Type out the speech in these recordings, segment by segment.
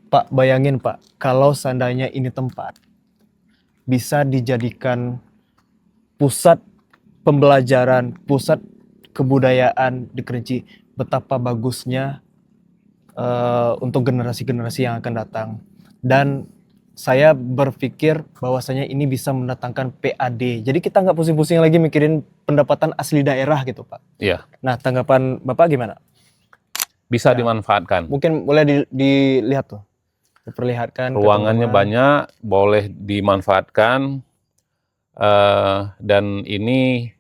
Pak, bayangin Pak, kalau seandainya ini tempat bisa dijadikan pusat pembelajaran, pusat kebudayaan di Kerinci, betapa bagusnya untuk generasi-generasi yang akan datang. Dan saya berpikir bahwasanya ini bisa mendatangkan PAD. Jadi kita nggak pusing-pusing lagi mikirin pendapatan asli daerah gitu Pak. Iya, Nah, tanggapan Bapak gimana? bisa Ya. dimanfaatkan. Mungkin boleh dilihat tuh, diperlihatkan ke Ruangannya teman-teman. banyak, boleh dimanfaatkan, dan ini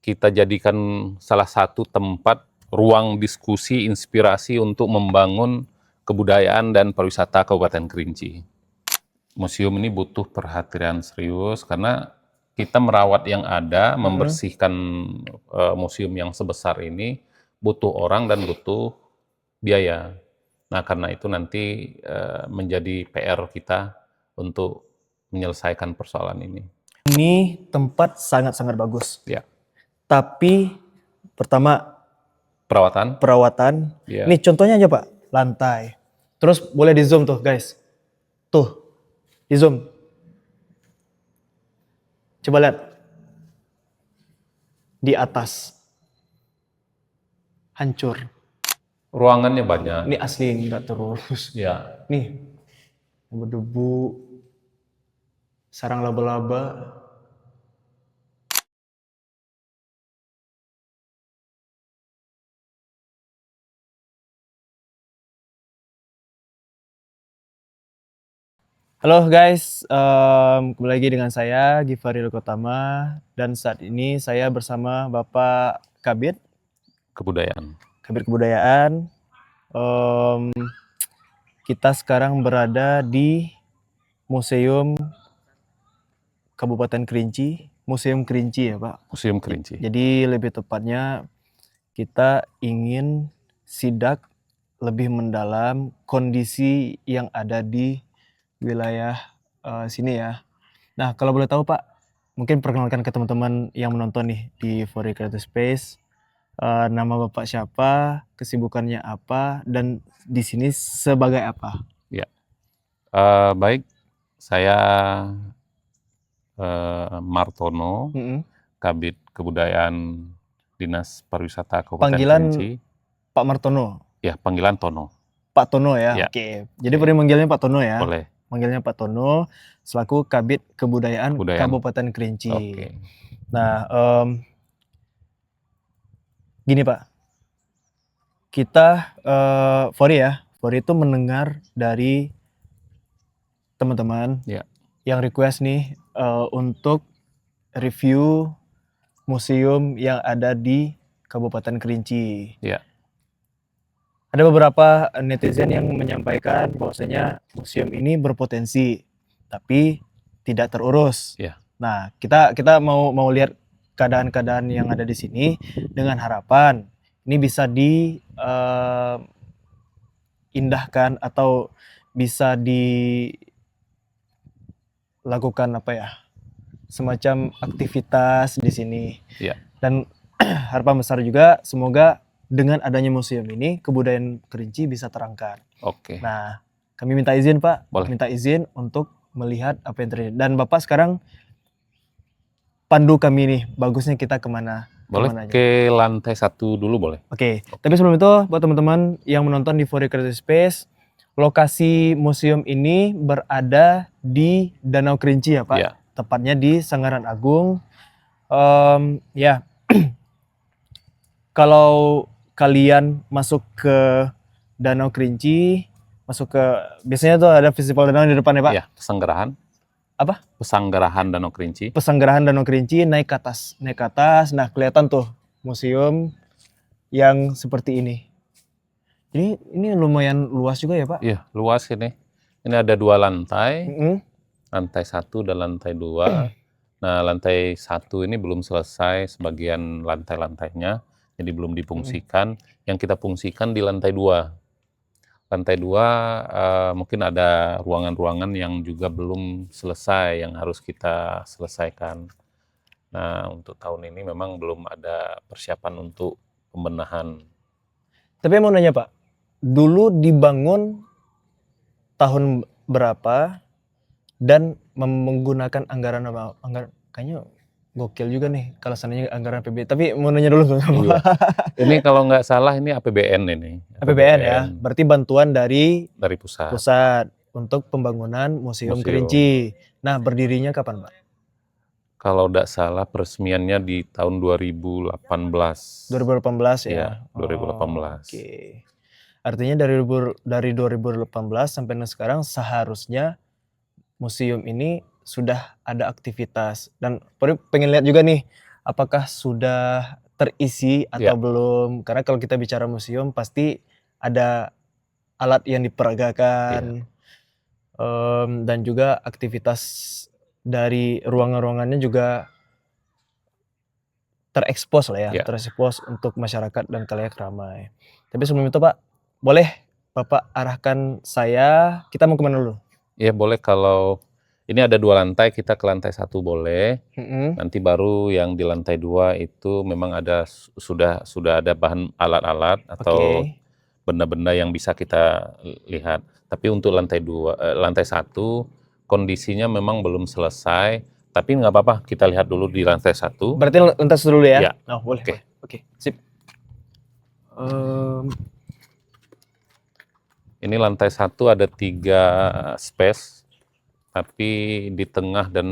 kita jadikan salah satu tempat ruang diskusi, inspirasi untuk membangun kebudayaan dan pariwisata Kabupaten Kerinci. Museum ini butuh perhatian serius karena kita merawat yang ada, membersihkan museum yang sebesar ini butuh orang dan butuh biaya. Nah, karena itu nanti menjadi PR kita untuk menyelesaikan persoalan ini. Ini tempat sangat-sangat bagus. Ya. Tapi pertama Perawatan. perawatan. Ya. Nih contohnya aja Pak, lantai. Terus boleh di zoom tuh guys. Tuh, di zoom. Coba lihat. Di atas. Hancur. Ruangannya banyak. Ini asli nggak terurus. Ya. Nih, berdebu, sarang laba-laba. Halo guys, kembali lagi dengan saya Givari Lokotama dan saat ini saya bersama Bapak Kabid Kebudayaan. Kebudayaan. Kita sekarang berada di Museum Kabupaten Kerinci, Museum Kerinci ya Pak. Museum Kerinci. Jadi lebih tepatnya kita ingin sidak lebih mendalam kondisi yang ada di wilayah sini ya. Nah kalau boleh tahu Pak, mungkin perkenalkan ke teman-teman yang menonton nih di For Creative Space. Nama Bapak siapa, kesibukannya apa, dan di sini sebagai apa? Ya. Baik, saya Martono, Kabid Kebudayaan Dinas Pariwisata Kabupaten Panggilan Kerinci. Pak Martono. Ya, panggilan Tono. Pak Tono ya. Ya. Oke. Jadi boleh manggilnya Pak Tono ya. Boleh. Manggilnya Pak Tono selaku Kabid Kebudayaan Kabupaten Kerinci. Oke. Nah, gini Pak. Kita Fori itu mendengar dari teman-teman Ya. yang request nih untuk review museum yang ada di Kabupaten Kerinci. Ya. Ada beberapa netizen yang menyampaikan bahwasanya museum ini berpotensi, tapi tidak terurus. Ya. Nah, kita mau lihat keadaan-keadaan yang ada di sini dengan harapan ini bisa diindahkan atau bisa dilakukan apa ya, semacam aktivitas di sini. Ya. Dan harapan besar juga semoga dengan adanya museum ini kebudayaan Kerinci bisa terangkat. Oke. Nah, kami minta izin Pak, Boleh. minta izin untuk melihat apa yang terjadi. Dan Bapak sekarang pandu kami nih, bagusnya kita kemana? Boleh Kemana aja? ke lantai 1 dulu boleh. Oke. Tapi sebelum itu buat teman-teman yang menonton di For Creative Space, lokasi museum ini berada di Danau Kerinci ya Pak? Ya. Tepatnya di Sanggaran Agung. Ya, kalau kalian masuk ke Danau Kerinci, masuk ke biasanya tuh ada festival danau di depan ya Pak? Ya, Pesanggerahan. Apa? Pesanggerahan Danau Kerinci. Pesanggerahan Danau Kerinci, naik ke atas. Nah kelihatan tuh museum yang seperti ini. Jadi ini lumayan luas juga ya Pak? Iya, luas ini. Ini ada 2 lantai. Lantai 1 dan lantai 2. Nah, lantai 1 ini belum selesai sebagian lantai-lantainya, jadi belum difungsikan. Yang kita fungsikan di lantai 2. Lantai 2 mungkin ada ruangan-ruangan yang juga belum selesai, yang harus kita selesaikan. Nah, untuk tahun ini memang belum ada persiapan untuk pembenahan. Tapi mau nanya Pak, dulu dibangun tahun berapa dan menggunakan anggaran apa? Kayaknya gokil juga nih kalau seandainya anggaran APBD. Tapi mau nanya dulu tuh. Iya. Ini kalau nggak salah ini APBN ini. APBN ya, berarti bantuan dari Dari pusat. pusat untuk pembangunan Museum Kerinci. Nah, berdirinya kapan, Pak? Kalau nggak salah peresmiannya di tahun 2018. 2018 Iya, ya. 2018. Oke. Artinya dari 2018 sampai sekarang seharusnya museum ini sudah ada aktivitas, dan pengen lihat juga nih apakah sudah terisi atau Ya. belum, karena kalau kita bicara museum pasti ada alat yang diperagakan, dan juga aktivitas dari ruangan-ruangannya juga terekspos lah ya, Ya. terekspos untuk masyarakat dan khalayak ramai. Tapi sebelum itu Pak, boleh Bapak arahkan saya, kita mau kemana dulu? Ya boleh, kalau ini ada 2 lantai, kita ke lantai 1 boleh. Nanti baru yang di lantai 2 itu memang ada sudah ada bahan alat-alat atau Oke. benda-benda yang bisa kita lihat. Tapi untuk lantai 1 kondisinya memang belum selesai, tapi nggak apa-apa, kita lihat dulu di lantai 1. Berarti lantas dulu ya? Ya. Oh, boleh. Oke. Oke, sip. Ini lantai 1 ada 3 space, tapi di tengah dan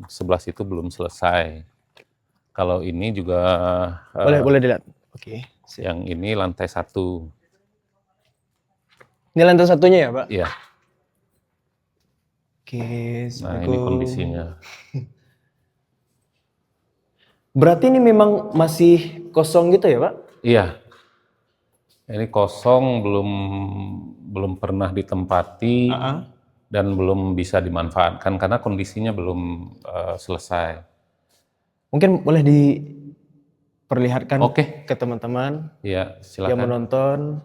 sebelah situ belum selesai. Kalau ini juga Boleh dilihat. Oke, sip. yang ini lantai 1. Ini lantai satunya ya, Pak? Iya. Oke, Nah, ini kondisinya. Berarti ini memang masih kosong gitu ya, Pak? Iya. Ini kosong, belum pernah ditempati dan belum bisa dimanfaatkan karena kondisinya belum selesai. Mungkin boleh diperlihatkan Oke. ke teman-teman Iya, yang silakan. menonton.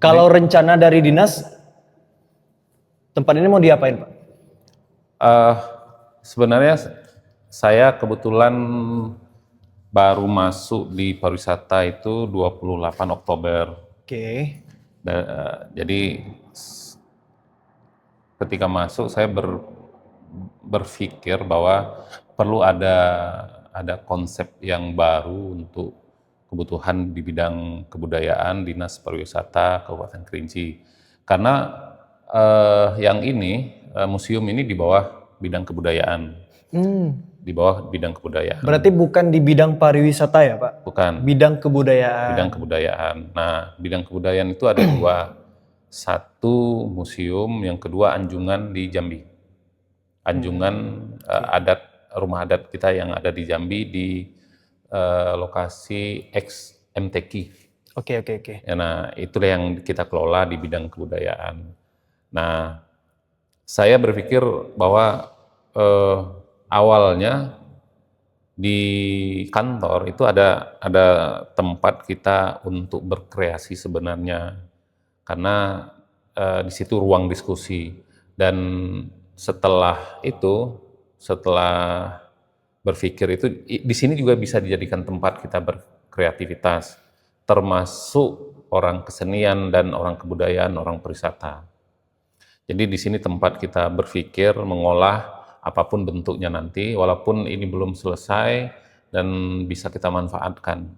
Kalau rencana dari dinas, tempat ini mau diapain, Pak? Sebenarnya saya kebetulan baru masuk di pariwisata itu 28 Oktober. Oke. Jadi ketika masuk saya berpikir bahwa perlu ada konsep yang baru untuk kebutuhan di bidang kebudayaan Dinas Pariwisata Kabupaten Kerinci. Karena yang ini museum ini di bawah bidang kebudayaan. Di bawah bidang kebudayaan. Berarti bukan di bidang pariwisata ya, Pak? Bukan. Bidang kebudayaan. Bidang kebudayaan. Nah, bidang kebudayaan itu ada 2. Satu museum, yang kedua anjungan di Jambi. Anjungan rumah adat kita yang ada di Jambi di lokasi ex MTQ. Oke. Ya, nah, itulah yang kita kelola di bidang kebudayaan. Nah, saya berpikir bahwa awalnya di kantor itu ada tempat kita untuk berkreasi sebenarnya, karena di situ ruang diskusi. Dan setelah berpikir itu, di sini juga bisa dijadikan tempat kita berkreativitas, termasuk orang kesenian dan orang kebudayaan, orang pariwisata. Jadi di sini tempat kita berpikir, mengolah apapun bentuknya nanti, walaupun ini belum selesai dan bisa kita manfaatkan.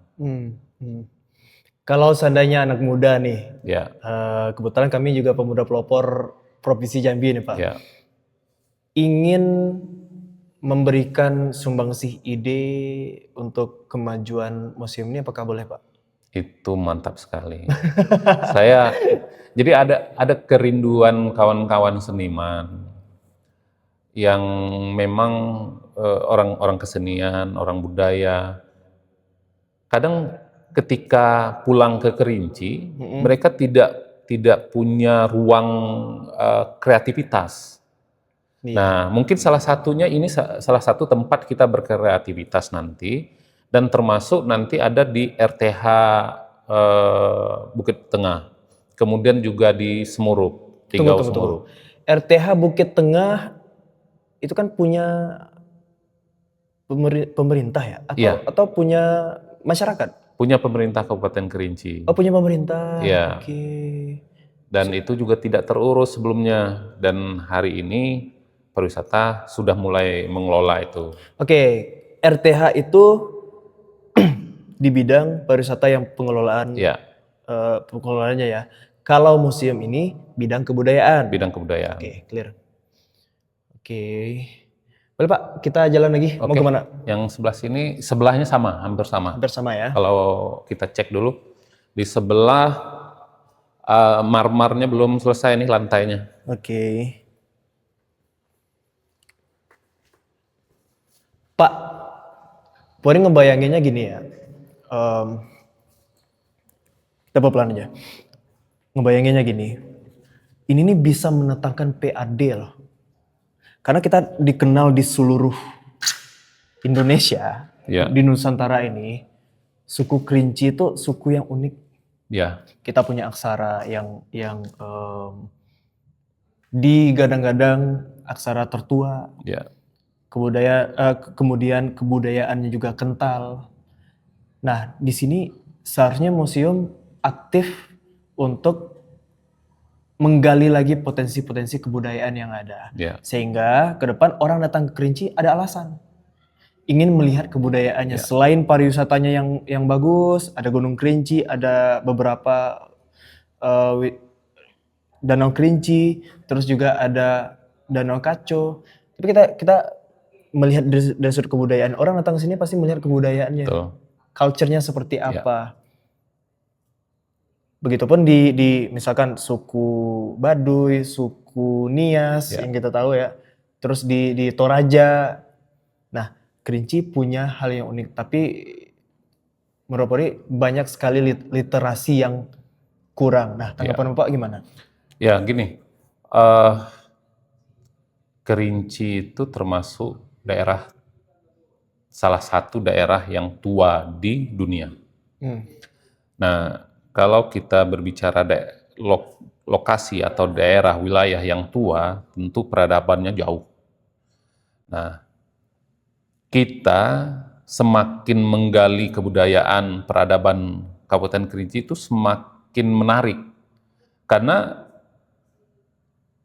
Kalau seandainya anak muda nih, Ya. Kebetulan kami juga pemuda pelopor Provinsi Jambi nih, Pak. Ya. Ingin memberikan sumbangsih ide untuk kemajuan museum ini, apakah boleh, Pak? Itu mantap sekali. Jadi ada kerinduan kawan-kawan seniman yang memang orang kesenian, orang budaya. Kadang ketika pulang ke Kerinci, mereka tidak punya ruang kreativitas. Nah, mungkin salah satunya ini salah satu tempat kita berkreativitas nanti, dan termasuk nanti ada di RTH Bukit Tengah, kemudian juga di Semurup, Tigau Semurup. RTH Bukit Tengah itu kan punya pemerintah ya, atau punya masyarakat? Punya pemerintah Kabupaten Kerinci. Oh, punya pemerintah. Iya. Oke. Dan itu juga tidak terurus sebelumnya. Dan hari ini pariwisata sudah mulai mengelola itu. Oke, RTH itu di bidang pariwisata yang pengelolaan Ya, pengelolaannya ya. Kalau museum ini bidang kebudayaan. bidang kebudayaan. Oke, clear. Oke. Boleh Pak, kita jalan lagi. Mau Oke, kemana? yang sebelah sini, sebelahnya sama, hampir sama. Hampir sama ya. Kalau kita cek dulu, di sebelah marmarnya belum selesai nih lantainya. Oke. Pak, Pori ngebayanginnya gini ya. Kita pelan aja. Ngebayanginnya gini. Ini nih bisa mendatangkan PAD loh. Karena kita dikenal di seluruh Indonesia, Ya. di Nusantara ini, suku Kerinci itu suku yang unik. Ya, Kita punya aksara yang digadang-gadang aksara tertua. ya, Kemudian kebudayaannya juga kental. Nah, di sini seharusnya museum aktif untuk menggali lagi potensi-potensi kebudayaan yang ada. ya, Sehingga ke depan orang datang ke Kerinci ada alasan. Ingin melihat kebudayaannya. Ya. Selain pariwisatanya yang bagus, ada Gunung Kerinci, ada beberapa Danau Kerinci, terus juga ada Danau Kaco. Tapi kita melihat dari sudut kebudayaan. Orang datang ke sini pasti melihat kebudayaannya. betul. Culture-nya seperti Ya. apa. Begitupun di misalkan suku Baduy, suku Nias Ya. yang kita tahu ya. Terus di Toraja. Nah, Kerinci punya hal yang unik, tapi menurut Pori banyak sekali literasi yang kurang. Nah, tanggapan Bapak gimana? Ya, gini. Kerinci itu termasuk salah satu daerah yang tua di dunia. Nah, kalau kita berbicara lokasi atau daerah wilayah yang tua, tentu peradabannya jauh. Nah, kita semakin menggali kebudayaan peradaban Kabupaten Kerinci itu semakin menarik. Karena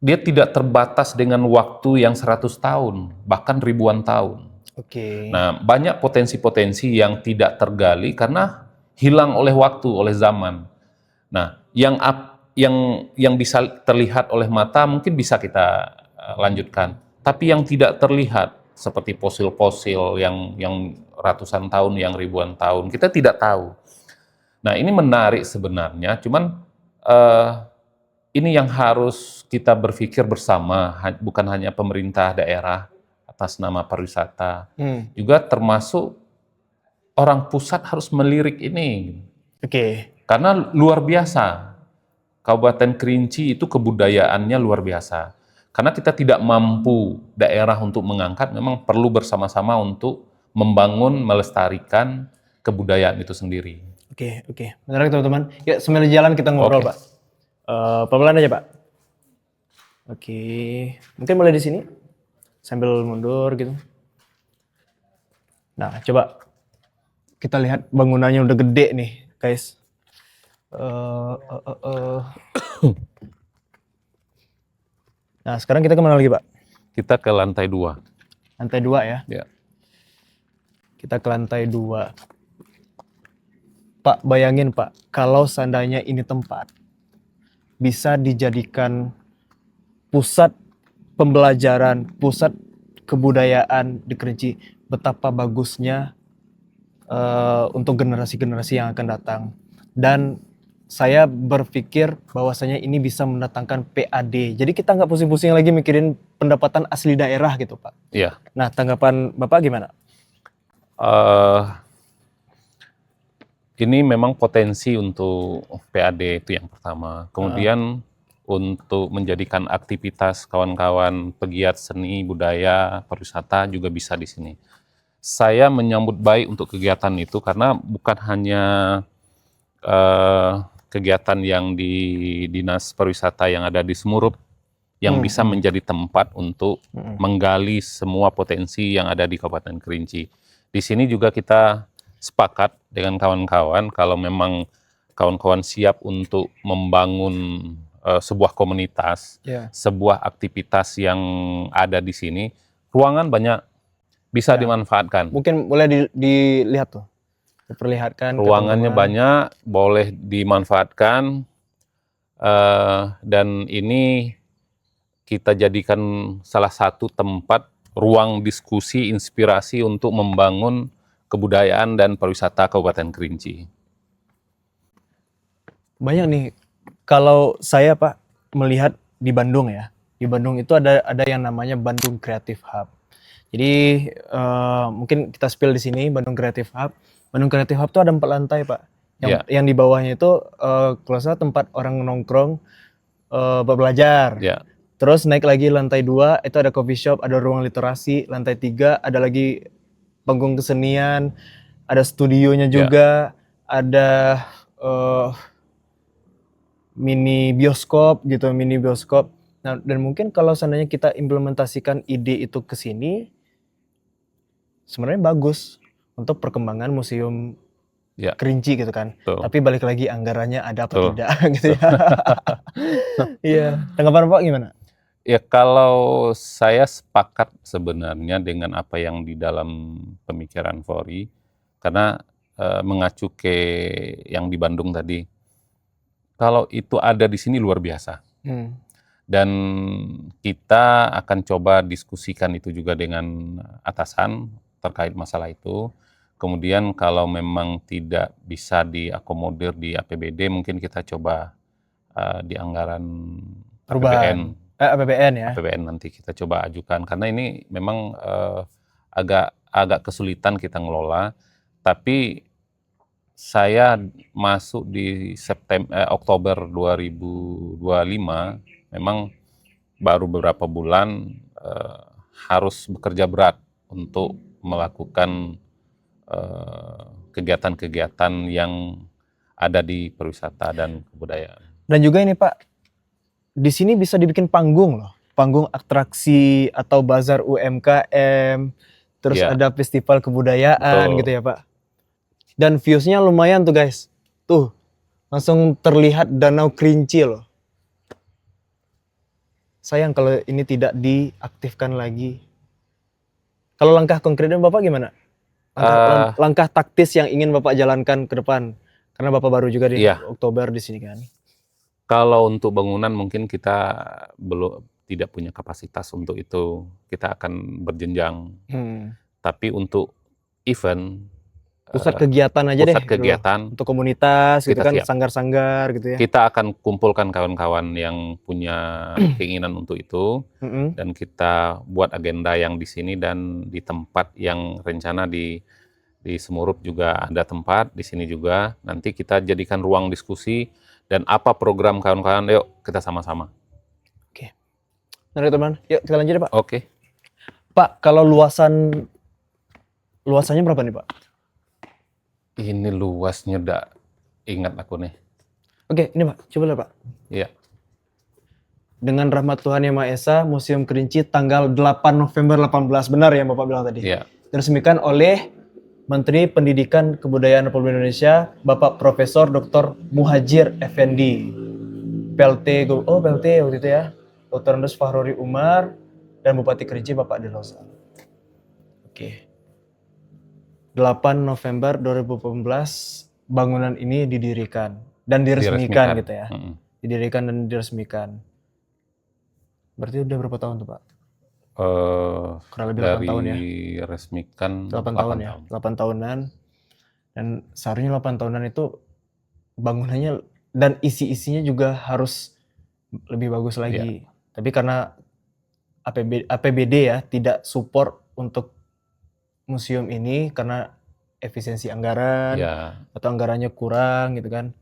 dia tidak terbatas dengan waktu yang 100 tahun, bahkan ribuan tahun. Oke. Nah, banyak potensi-potensi yang tidak tergali karena hilang oleh waktu, oleh zaman. Nah, yang bisa terlihat oleh mata mungkin bisa kita lanjutkan, tapi yang tidak terlihat seperti fosil-fosil yang ratusan tahun, yang ribuan tahun, kita tidak tahu. Nah, ini menarik sebenarnya, cuman ini yang harus kita berpikir bersama, bukan hanya pemerintah daerah atas nama pariwisata, juga termasuk orang pusat harus melirik ini. Oke. Karena luar biasa, Kabupaten Kerinci itu kebudayaannya luar biasa. Karena kita tidak mampu daerah untuk mengangkat, memang perlu bersama-sama untuk membangun, melestarikan kebudayaan itu sendiri. Oke. Menarik teman-teman. Ya, sambil jalan kita ngobrol, Oke. Pak. Pelan aja, Pak. Oke. Mungkin mulai di sini. Sambil mundur gitu. Nah, coba kita lihat bangunannya udah gede nih, guys. Nah, sekarang kita kemana lagi, Pak? Kita ke lantai 2. Lantai 2 ya. Ya. Kita ke lantai 2. Pak, bayangin Pak, kalau seandainya ini tempat bisa dijadikan pusat pembelajaran, pusat kebudayaan di Kerinci, betapa bagusnya untuk generasi-generasi yang akan datang. Dan saya berpikir bahwasanya ini bisa mendatangkan PAD. Jadi kita nggak pusing-pusing lagi mikirin pendapatan asli daerah gitu, Pak. Iya. Nah, tanggapan Bapak gimana? Ini memang potensi untuk PAD itu yang pertama. Kemudian untuk menjadikan aktivitas kawan-kawan pegiat seni, budaya, pariwisata juga bisa di sini. Saya menyambut baik untuk kegiatan itu karena bukan hanya kegiatan yang di Dinas Pariwisata yang ada di Semurup yang bisa menjadi tempat untuk menggali semua potensi yang ada di Kabupaten Kerinci. Di sini juga kita sepakat dengan kawan-kawan kalau memang kawan-kawan siap untuk membangun sebuah komunitas, Ya. sebuah aktivitas yang ada di sini, ruangan banyak bisa Ya. dimanfaatkan. Mungkin boleh dilihat tuh, diperlihatkan ke Ruangannya teman-teman. banyak, boleh dimanfaatkan, dan ini kita jadikan salah satu tempat ruang diskusi inspirasi untuk membangun kebudayaan dan pariwisata Kabupaten Kerinci. Banyak nih, kalau saya Pak melihat di Bandung ya, di Bandung itu ada yang namanya Bandung Creative Hub. Jadi mungkin kita spill di sini Bandung Creative Hub. Bandung Creative Hub tuh ada 4 lantai Pak. Yang di bawahnya itu kalau saya tempat orang nongkrong belajar. Ya, Terus naik lagi lantai 2 itu ada coffee shop, ada ruang literasi. Lantai 3 ada lagi panggung kesenian, ada studionya juga, ada mini bioskop gitu, mini bioskop. Nah, dan mungkin kalau seandainya kita implementasikan ide itu ke sini, sebenarnya bagus untuk perkembangan museum ya. Kerinci gitu kan. Betul. Tapi balik lagi anggarannya ada apa Betul. tidak gitu ya. Iya, tanggapan Pak gimana? Ya, kalau saya sepakat sebenarnya dengan apa yang di dalam pemikiran Fori, karena mengacu ke yang di Bandung tadi, kalau itu ada di sini luar biasa. Dan kita akan coba diskusikan itu juga dengan atasan terkait masalah itu. Kemudian kalau memang tidak bisa diakomodir di APBD, mungkin kita coba di anggaran APBN. APBN ya. APBN nanti kita coba ajukan, karena ini memang agak kesulitan kita ngelola. Tapi saya masuk di Oktober 2025, memang baru beberapa bulan harus bekerja berat untuk melakukan kegiatan-kegiatan yang ada di pariwisata dan kebudayaan. Dan juga ini Pak, di sini bisa dibikin panggung loh, panggung atraksi atau bazar UMKM, terus ada festival kebudayaan. Betul. Gitu ya Pak. Dan viewsnya lumayan tuh guys, tuh langsung terlihat Danau Kerinci loh. Sayang kalau ini tidak diaktifkan lagi. Kalau langkah konkretnya Bapak gimana? Langkah taktis yang ingin Bapak jalankan ke depan, karena Bapak baru juga di Oktober di sini kan. Kalau untuk bangunan mungkin kita tidak punya kapasitas untuk itu, kita akan berjenjang. Tapi untuk event, pusat kegiatan aja deh. Pusat kegiatan. Untuk komunitas gitu kan, sanggar-sanggar gitu ya. Kita akan kumpulkan kawan-kawan yang punya keinginan untuk itu, dan kita buat agenda yang di sini dan di tempat yang rencana di Semurup juga ada tempat, di sini juga. Nanti kita jadikan ruang diskusi. Dan apa program kawan-kawan, yuk kita sama-sama. Oke. Nah teman, yuk kita lanjut ya Pak. Oke. Pak, kalau luasannya berapa nih Pak? Ini luasnya enggak ingat aku nih. Oke, ini Pak, coba lihat Pak. Iya. Dengan rahmat Tuhan Yang Maha Esa, Museum Kerinci tanggal 8 November 18, benar ya Bapak bilang tadi? Iya. Diresmikan oleh Menteri Pendidikan Kebudayaan Republik Indonesia, Bapak Profesor Dr. Muhajir Effendi, PLT waktu itu ya, Dr. Andes Fahrori Umar, dan Bupati Kerinci Bapak Delosa. Oke. 8 November 2018 bangunan ini didirikan dan diresmikan gitu ya. Didirikan dan diresmikan. Berarti udah berapa tahun tuh Pak? Kurang lebih 8 tahun ya. Diresmikan 8 tahun ya. 8 tahunan. Dan seharusnya 8 tahunan itu bangunannya dan isi-isinya juga harus lebih bagus lagi. Tapi karena APBD ya tidak support untuk museum ini karena efisiensi anggaran atau anggarannya kurang gitu kan.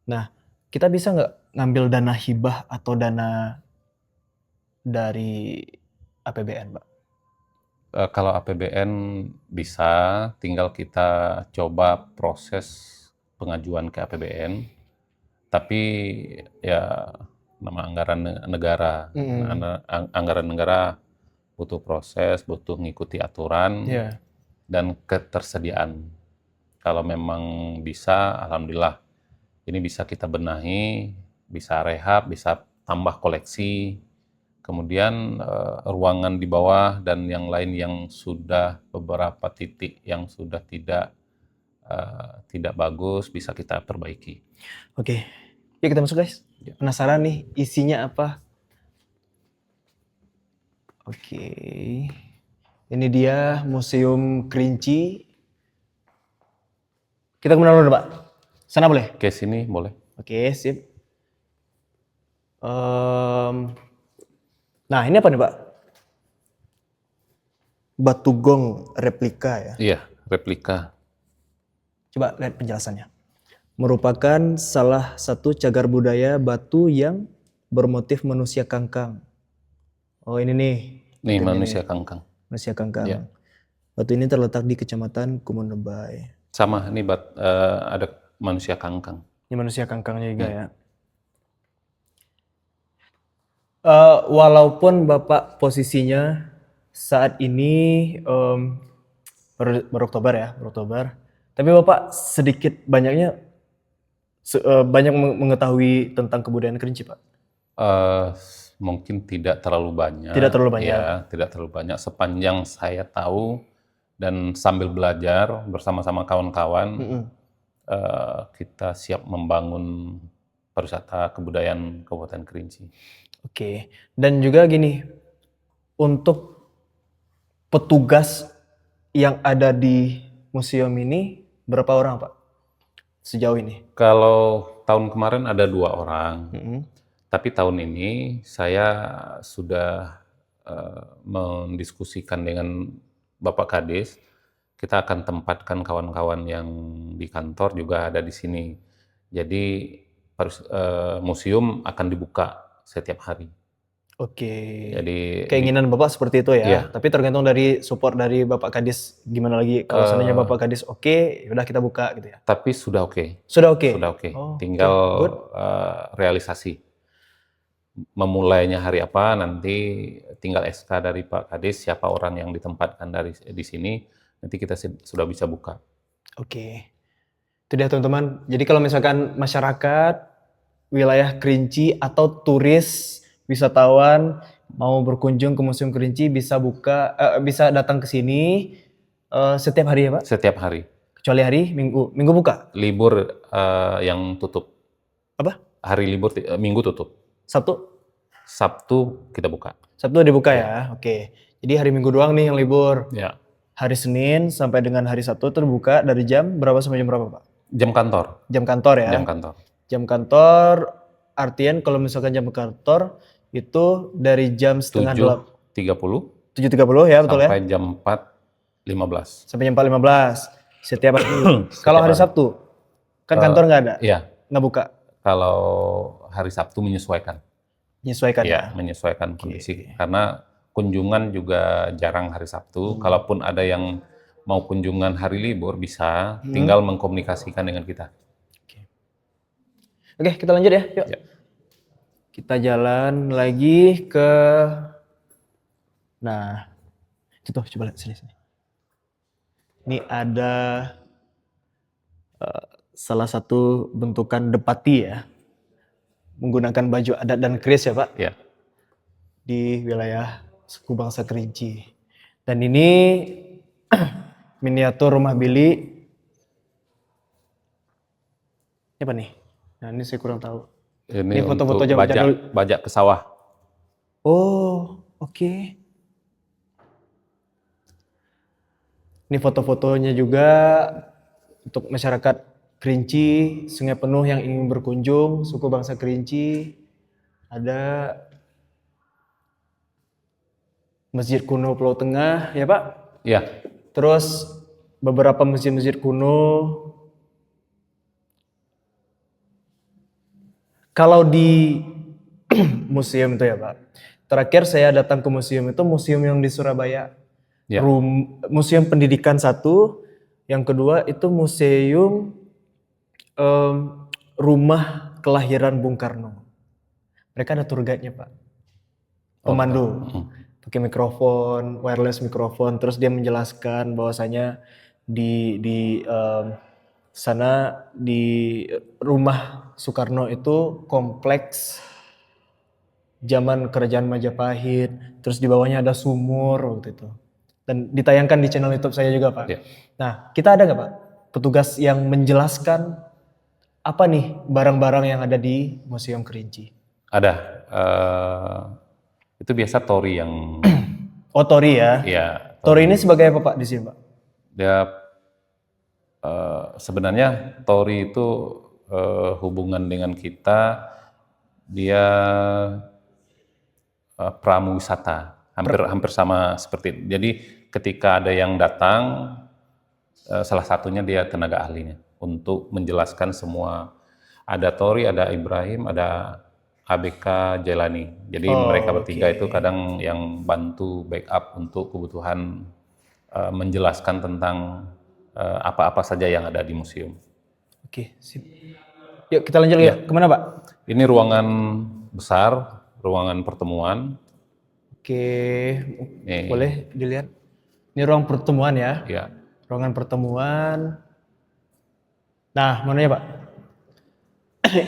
Nah, kita bisa nggak ngambil dana hibah atau dana dari APBN, Pak? Kalau APBN bisa, tinggal kita coba proses pengajuan ke APBN. Tapi ya nama anggaran negara, anggaran negara butuh proses, butuh ngikuti aturan dan ketersediaan. kalau memang bisa, alhamdulillah ini bisa kita benahi, bisa rehab, bisa tambah koleksi. Kemudian ruangan di bawah dan yang lain yang sudah beberapa titik yang sudah tidak bagus bisa kita perbaiki. Oke, yuk kita masuk guys. Ya. Penasaran nih isinya apa? Oke, ini dia Museum Kerinci. Kita kemana dulu Pak? Sana boleh? Oke, sini boleh. Oke, sip. Nah ini apa nih Pak? Batu gong replika ya. Iya, replika. Coba lihat penjelasannya. Merupakan salah satu cagar budaya batu yang bermotif manusia kangkang. Oh ini nih. Nih Ini manusia nih, kangkang. manusia kangkang. Ya. Batu ini terletak di Kecamatan Kumonebay. Sama, nih ada manusia kangkang. Ini manusia kangkangnya juga ya. Walaupun Bapak posisinya saat ini baru Oktober ya, baru Oktober. Tapi Bapak sedikit banyaknya banyak mengetahui tentang kebudayaan Kerinci Pak. Mungkin tidak terlalu banyak. Tidak terlalu banyak. Ya, tidak terlalu banyak. Sepanjang saya tahu dan sambil belajar bersama-sama kawan-kawan, kita siap membangun pariwisata kebudayaan Kabupaten Kerinci. Oke, dan juga gini, untuk petugas yang ada di museum ini berapa orang Pak sejauh ini? Kalau tahun kemarin ada 2 orang, Mm-mm. tapi tahun ini saya sudah mendiskusikan dengan Bapak Kades, kita akan tempatkan kawan-kawan yang di kantor juga ada di sini. Jadi museum akan dibuka setiap hari. Oke. Jadi Keinginan Bapak seperti itu ya. Iya. Tapi tergantung dari support dari Bapak Kadis gimana lagi. Kalau seandainya Bapak Kadis oke, yaudah kita buka gitu ya. tapi sudah oke. Sudah oke. Sudah oke. Oh, Tinggal oke. Good. realisasi. Memulainya hari apa nanti tinggal SK dari Pak Kades siapa orang yang ditempatkan di sini nanti kita sudah bisa buka. Oke. Itu dia teman-teman. Jadi kalau misalkan masyarakat wilayah Kerinci atau turis wisatawan mau berkunjung ke Museum Kerinci bisa bisa datang ke sini setiap hari ya Pak? Setiap hari. Kecuali hari Minggu. Minggu buka? Libur yang tutup. Apa? Hari libur Minggu tutup. Sabtu kita buka. Sabtu dibuka ya. Oke. Jadi hari Minggu doang nih yang libur. Ya. Hari Senin sampai dengan hari Sabtu terbuka dari jam berapa sampai jam berapa Pak? Jam kantor. Jam kantor ya. Jam kantor. Jam kantor artian kalau misalkan jam kantor itu dari jam setengah 7.30 7.30 ya betul ya? sampai jam 4.15. Sampai jam 4.15 setiap hari. Kalau hari Sabtu kan kantor nggak ada? Iya. Nggak buka? Kalau hari Sabtu menyesuaikan. Menyesuaikan Ya, ya? menyesuaikan kondisi. Karena kunjungan juga jarang hari Sabtu. Kalaupun ada yang mau kunjungan hari libur bisa, tinggal mengkomunikasikan dengan kita. Oke, kita lanjut ya. Yuk. Ya. Kita jalan lagi ke... Nah, itu tuh coba lihat sini. Ini ada salah satu bentukan depati ya. Menggunakan baju adat dan keris ya Pak. Ya. Di wilayah suku bangsa Kerinci. Dan ini miniatur rumah Billy. Ini apa nih? Nah ini saya kurang tahu. Ini foto-foto untuk zaman jadul. bajak ke sawah. Oh, oke. Ini foto-fotonya juga untuk masyarakat Kerinci, Sungai Penuh yang ingin berkunjung, suku bangsa Kerinci. Ada Masjid Kuno Pulau Tengah, ya Pak? Ya. Terus beberapa masjid-masjid kuno. Kalau di museum itu ya Pak, terakhir saya datang ke museum itu museum yang di Surabaya. Ya. Museum Pendidikan 1, yang kedua itu museum rumah kelahiran Bung Karno. Mereka ada tour guide-nya Pak, pemandu, pakai mikrofon, wireless mikrofon, terus dia menjelaskan bahwasanya di sana di rumah Soekarno itu kompleks zaman kerajaan Majapahit, terus di bawahnya ada sumur waktu itu. Dan ditayangkan di channel YouTube saya juga, Pak. Ya. Nah, kita ada nggak, Pak, petugas yang menjelaskan apa nih barang-barang yang ada di Museum Kerinci? Ada. Itu biasa Tori yang Oh, Tori ya. ya Tori ini sebagai apa, Pak, di sini, Pak? dia sebenarnya Tori itu hubungan dengan kita dia pramu wisata hampir sama seperti itu. Jadi ketika ada yang datang salah satunya dia tenaga ahlinya untuk menjelaskan semua. Ada Tori, ada Ibrahim, ada ABK Jelani. Jadi mereka bertiga itu kadang yang bantu backup untuk kebutuhan menjelaskan tentang apa-apa saja yang ada di museum. Oke, sip. Yuk kita lanjut ya. Kemana, Pak? Ini ruangan besar, ruangan pertemuan. Oke, Nih. boleh dilihat. Ini ruang pertemuan ya. Ya, Ruangan pertemuan. Nah, mana ya, Pak?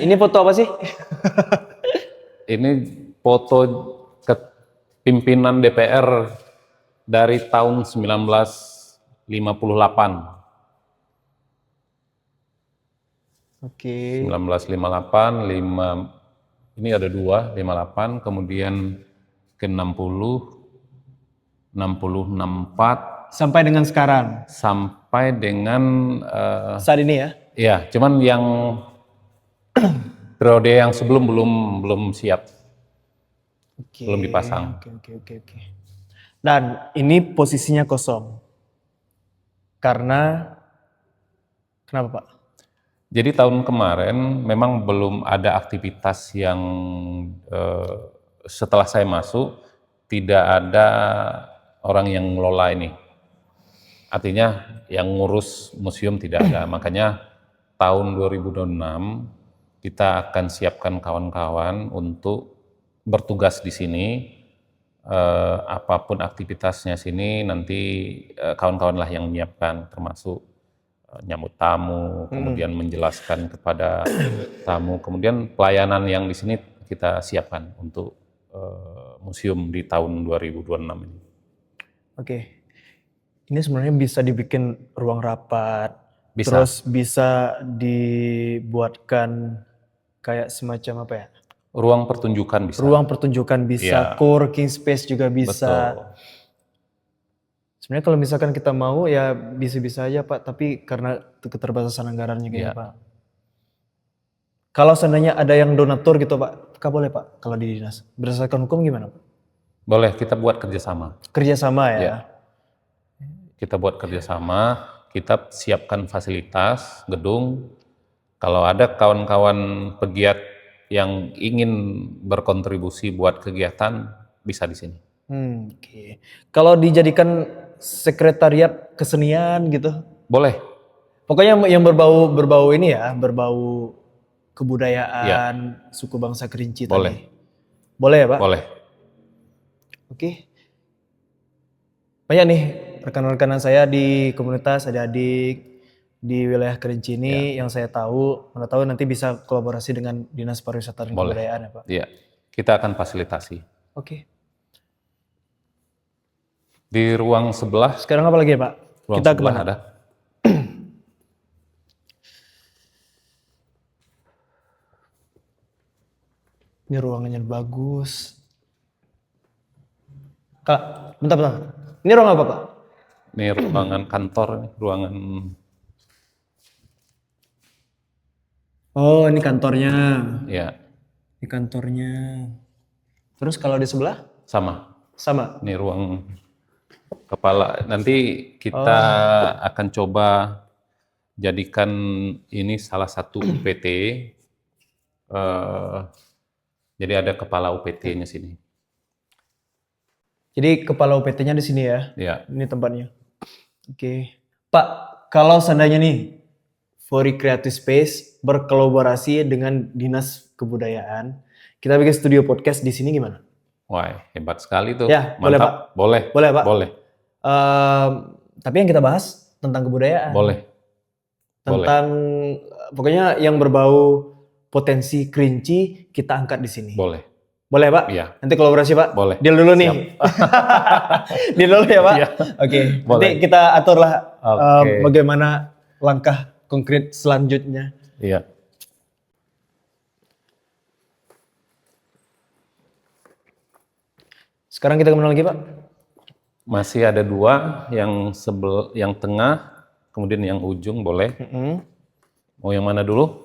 Ini foto apa sih? ini foto pimpinan DPR dari tahun 1958. Oke. 1958, ini ada dua, 58, kemudian ke 60, 60, 64, Sampai dengan sekarang. sampai dengan Saat ini ya. ya, cuman yang periode yang sebelum belum siap, Oke. belum dipasang. Oke. Dan ini posisinya kosong. Karena kenapa, Pak? Jadi tahun kemarin memang belum ada aktivitas yang setelah saya masuk tidak ada orang yang mengelola ini. Artinya yang ngurus museum tidak ada. Makanya tahun 2006 kita akan siapkan kawan-kawan untuk bertugas di sini. Apapun aktivitasnya sini nanti kawan-kawan lah yang menyiapkan, termasuk nyambut tamu, kemudian menjelaskan kepada tamu, kemudian pelayanan yang di sini kita siapkan untuk museum di tahun 2026 ini. Oke. Ini sebenarnya bisa dibikin ruang rapat, Bisa. terus bisa dibuatkan kayak semacam apa ya? Ruang pertunjukan bisa. Ruang pertunjukan bisa, Iya. co-working space juga bisa. Betul. Sebenarnya kalau misalkan kita mau ya bisa-bisa aja, Pak, tapi karena keterbatasan anggaran juga ya, Iya. Pak. Kalau seandainya ada yang donatur gitu, Pak, boleh, Pak, kalau di dinas. Berdasarkan hukum gimana, Pak? Boleh, kita buat kerjasama. Kerjasama ya. Iya. Kita buat kerjasama, kita siapkan fasilitas, gedung. Kalau ada kawan-kawan pegiat yang ingin berkontribusi buat kegiatan, bisa di sini. Oke. Kalau dijadikan sekretariat kesenian gitu, Boleh. pokoknya yang berbau ini ya, berbau kebudayaan suku bangsa Kerinci Boleh. tadi. Boleh ya, Pak? Boleh. Oke. Banyak nih rekan-rekanan saya di komunitas, adik-adik di wilayah Kerinci ini yang saya tahu, mana tahu nanti bisa kolaborasi dengan Dinas Pariwisata dan Boleh. Kebudayaan ya, Pak. Iya. Kita akan fasilitasi. Oke. Di ruang sebelah, Sekarang apa lagi ya, Pak? ruang Kita sebelah kemana? ada. Ini ruangannya bagus. Kak, bentar. Ini ruang apa, Pak? Ini ruangan kantor, nih, ruangan Oh, ini kantornya. ya Ini kantornya. Terus kalau di sebelah? sama. Sama. Ini ruang kepala. Nanti kita akan coba jadikan ini salah satu UPT. Jadi ada kepala UPT-nya sini. Jadi kepala UPT-nya di sini ya? Ya. Ini tempatnya. Oke. Pak, kalau seandainya nih Fori Creative Space berkolaborasi dengan Dinas Kebudayaan, kita bikin studio podcast di sini gimana? Wah, hebat sekali tuh. Ya, boleh, Mantap. Pak. Boleh. Boleh, Pak? Boleh. Tapi yang kita bahas tentang kebudayaan. Boleh. Boleh. tentang pokoknya yang berbau potensi Kerinci kita angkat di sini. Boleh. Boleh Pak? Iya. Nanti kolaborasi Pak? Boleh. Deal dulu nih. Deal dulu ya Pak? Iya. Oke. Nanti Boleh. kita aturlah Oke. bagaimana langkah konkret selanjutnya. Iya. Sekarang kita kemana lagi Pak? Masih ada 2, yang tengah, kemudian yang ujung boleh. Mau yang mana dulu?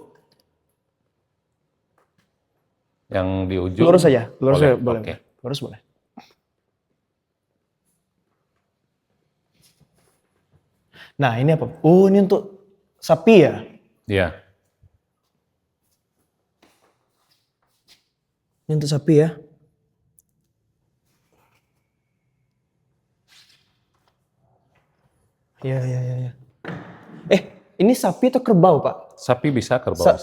Yang di ujung? Lurus saja, lurus Boleh. saja, boleh. Oke. Lurus boleh. Nah ini apa? Oh ini untuk sapi ya? Iya. Ini untuk sapi ya? Iya, iya, iya. Ya. Ini sapi atau kerbau Pak? Sapi bisa, kerbau bisa.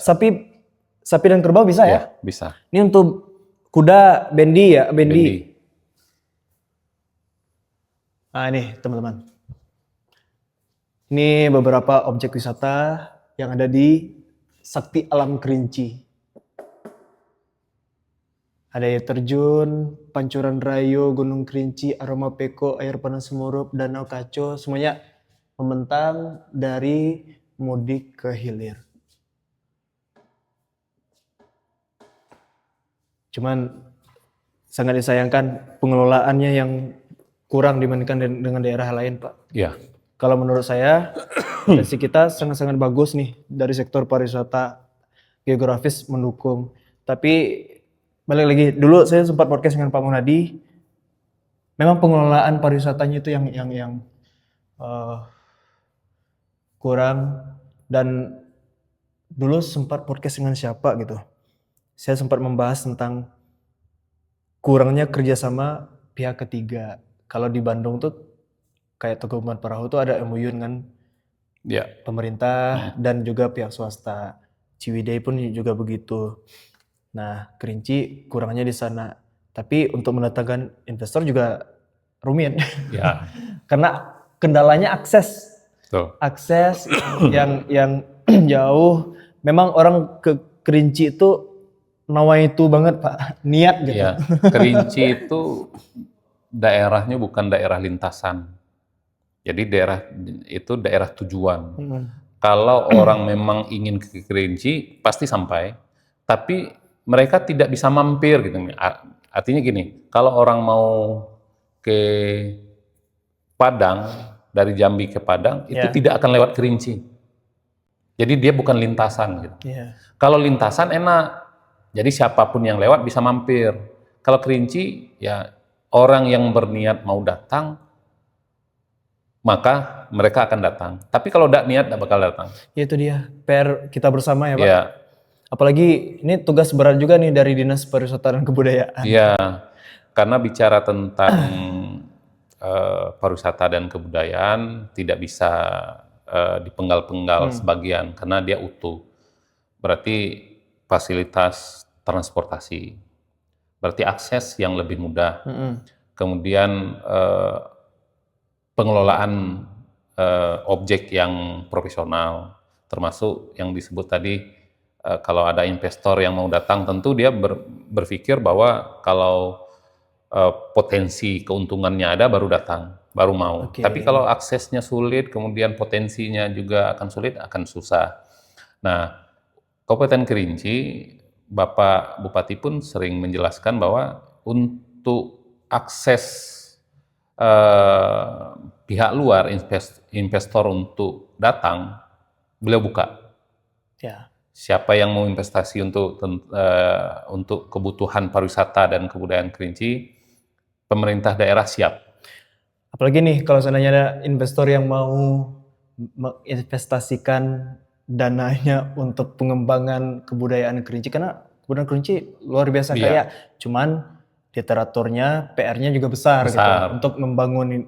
Sapi dan kerbau bisa ya? Iya, bisa. Ini untuk kuda bendi ya? Bendi. Nah ini teman-teman. Ini beberapa objek wisata yang ada di Sakti Alam Kerinci. Ada air terjun, Pancuran Rayo, Gunung Kerinci, Aroma Peko, Air Panas Semurup, Danau Kaco, semuanya membentang dari mudik ke hilir. Cuman sangat disayangkan pengelolaannya yang kurang dibandingkan dengan daerah lain Pak. Iya. Kalau menurut saya, potensi kita sangat-sangat bagus nih dari sektor pariwisata geografis mendukung. Tapi balik lagi, dulu saya sempat podcast dengan Pak Munadi. Memang pengelolaan pariwisatanya itu yang kurang, dan dulu sempat podcast dengan siapa gitu. Saya sempat membahas tentang kurangnya kerjasama pihak ketiga. Kalau di Bandung tuh kayak Tugutani Parahu tuh ada MOU dengan pemerintah dan juga pihak swasta. Ciwidey pun juga begitu. Nah, Kerinci kurangnya di sana. Tapi untuk mendatangkan investor juga rumit. Ya. Karena kendalanya akses. Betul. Akses yang jauh. Memang orang ke Kerinci itu nawaitu banget Pak, niat gitu. Ya, Kerinci itu daerahnya bukan daerah lintasan. Jadi itu daerah tujuan. Kalau orang memang ingin ke Kerinci pasti sampai, tapi mereka tidak bisa mampir gitu. Artinya gini, kalau orang mau ke Padang, dari Jambi ke Padang itu tidak akan lewat Kerinci. Jadi dia bukan lintasan gitu. Kalau lintasan enak. Jadi siapapun yang lewat bisa mampir. Kalau Kerinci ya orang yang berniat mau datang maka mereka akan datang. Tapi kalau tidak niat tidak bakal datang. Ya itu dia PR kita bersama ya Pak. Ya. Apalagi ini tugas berat juga nih dari Dinas Pariwisata dan Kebudayaan. Iya, karena bicara tentang pariwisata dan kebudayaan tidak bisa dipenggal-penggal sebagian karena dia utuh. Berarti fasilitas transportasi, berarti akses yang lebih mudah. Kemudian pengelolaan objek yang profesional, termasuk yang disebut tadi kalau ada investor yang mau datang, tentu dia berpikir bahwa kalau potensi keuntungannya ada baru datang, baru mau. Tapi kalau aksesnya sulit, kemudian potensinya juga akan sulit, akan susah. Nah, Kabupaten Kerinci, Bapak Bupati pun sering menjelaskan bahwa untuk akses pihak luar, investor untuk datang, beliau buka. Ya. Siapa yang mau investasi untuk kebutuhan pariwisata dan kebudayaan Kerinci, pemerintah daerah siap. Apalagi nih kalau seandainya ada investor yang mau menginvestasikan dananya untuk pengembangan kebudayaan Kerinci, karena kebudayaan Kerinci luar biasa kaya, cuman literaturnya PR-nya juga besar. Gitu, untuk membangun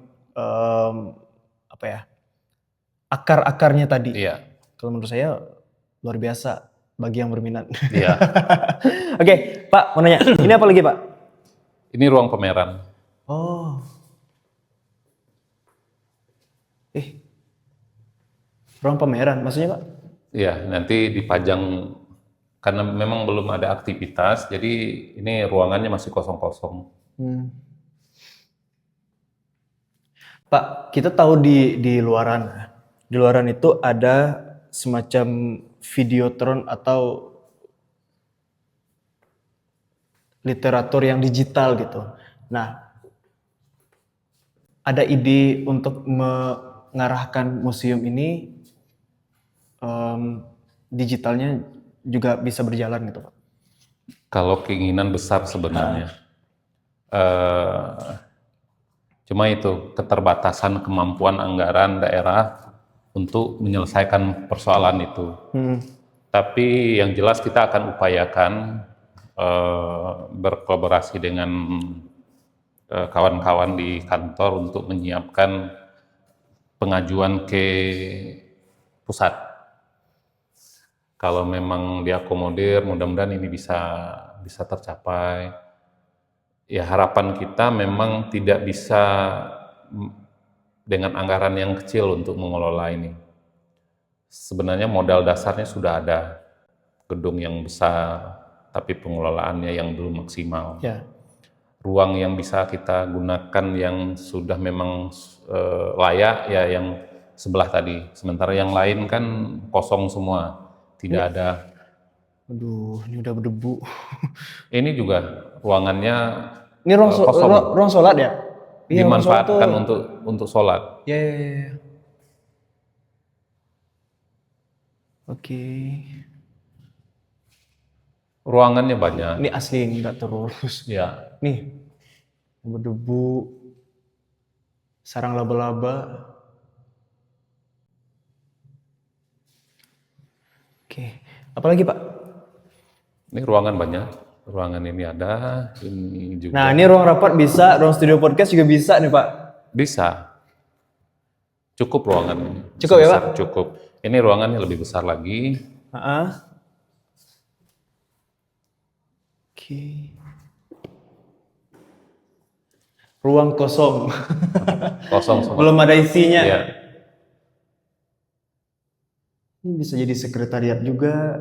akar-akarnya tadi. Kalau menurut saya luar biasa bagi yang berminat. Oke, Pak mau nanya, ini apa lagi Pak? Ini ruang pameran. Oh, ruang pameran maksudnya Pak? Ya, nanti dipajang karena memang belum ada aktivitas, jadi ini ruangannya masih kosong-kosong. Hmm. Pak, kita tahu di luaran itu ada semacam videotron atau literatur yang digital gitu. Nah, ada ide untuk mengarahkan museum ini digitalnya juga bisa berjalan gitu, Pak. Kalau keinginan besar sebenarnya. Eh, Cuma itu keterbatasan kemampuan anggaran daerah untuk menyelesaikan persoalan itu. Tapi yang jelas kita akan upayakan berkolaborasi dengan kawan-kawan di kantor untuk menyiapkan pengajuan ke pusat. Kalau memang diakomodir, mudah-mudahan ini bisa tercapai. Ya harapan kita memang tidak bisa dengan anggaran yang kecil untuk mengelola ini. Sebenarnya modal dasarnya sudah ada, gedung yang besar, tapi pengelolaannya yang belum maksimal. Ya. Ruang yang bisa kita gunakan yang sudah memang layak ya yang sebelah tadi. Sementara yang lain kan kosong semua, tidak ada. Aduh, ini udah berdebu. Ini juga ruangannya Ini kosong, ruang sholat ya? Iya, ruang sholat tuh. dimanfaatkan untuk sholat. Ya, ya, ya, ya. Oke. Ruangannya banyak. Ini asli, nggak terurus. Ya, Nih, berdebu, sarang laba-laba. Oke, apalagi Pak? ini ruangan banyak. Ruangan ini ada, ini juga Nah, ini ruang rapat bisa, ruang studio podcast juga bisa nih Pak. bisa. Cukup ruangan ini. Cukup ya, Sebesar Pak? Cukup. Ini ruangannya lebih besar lagi. Oke. Ruang kosong. Kosong semua. Belum ada isinya. Ya, Ini bisa jadi sekretariat juga.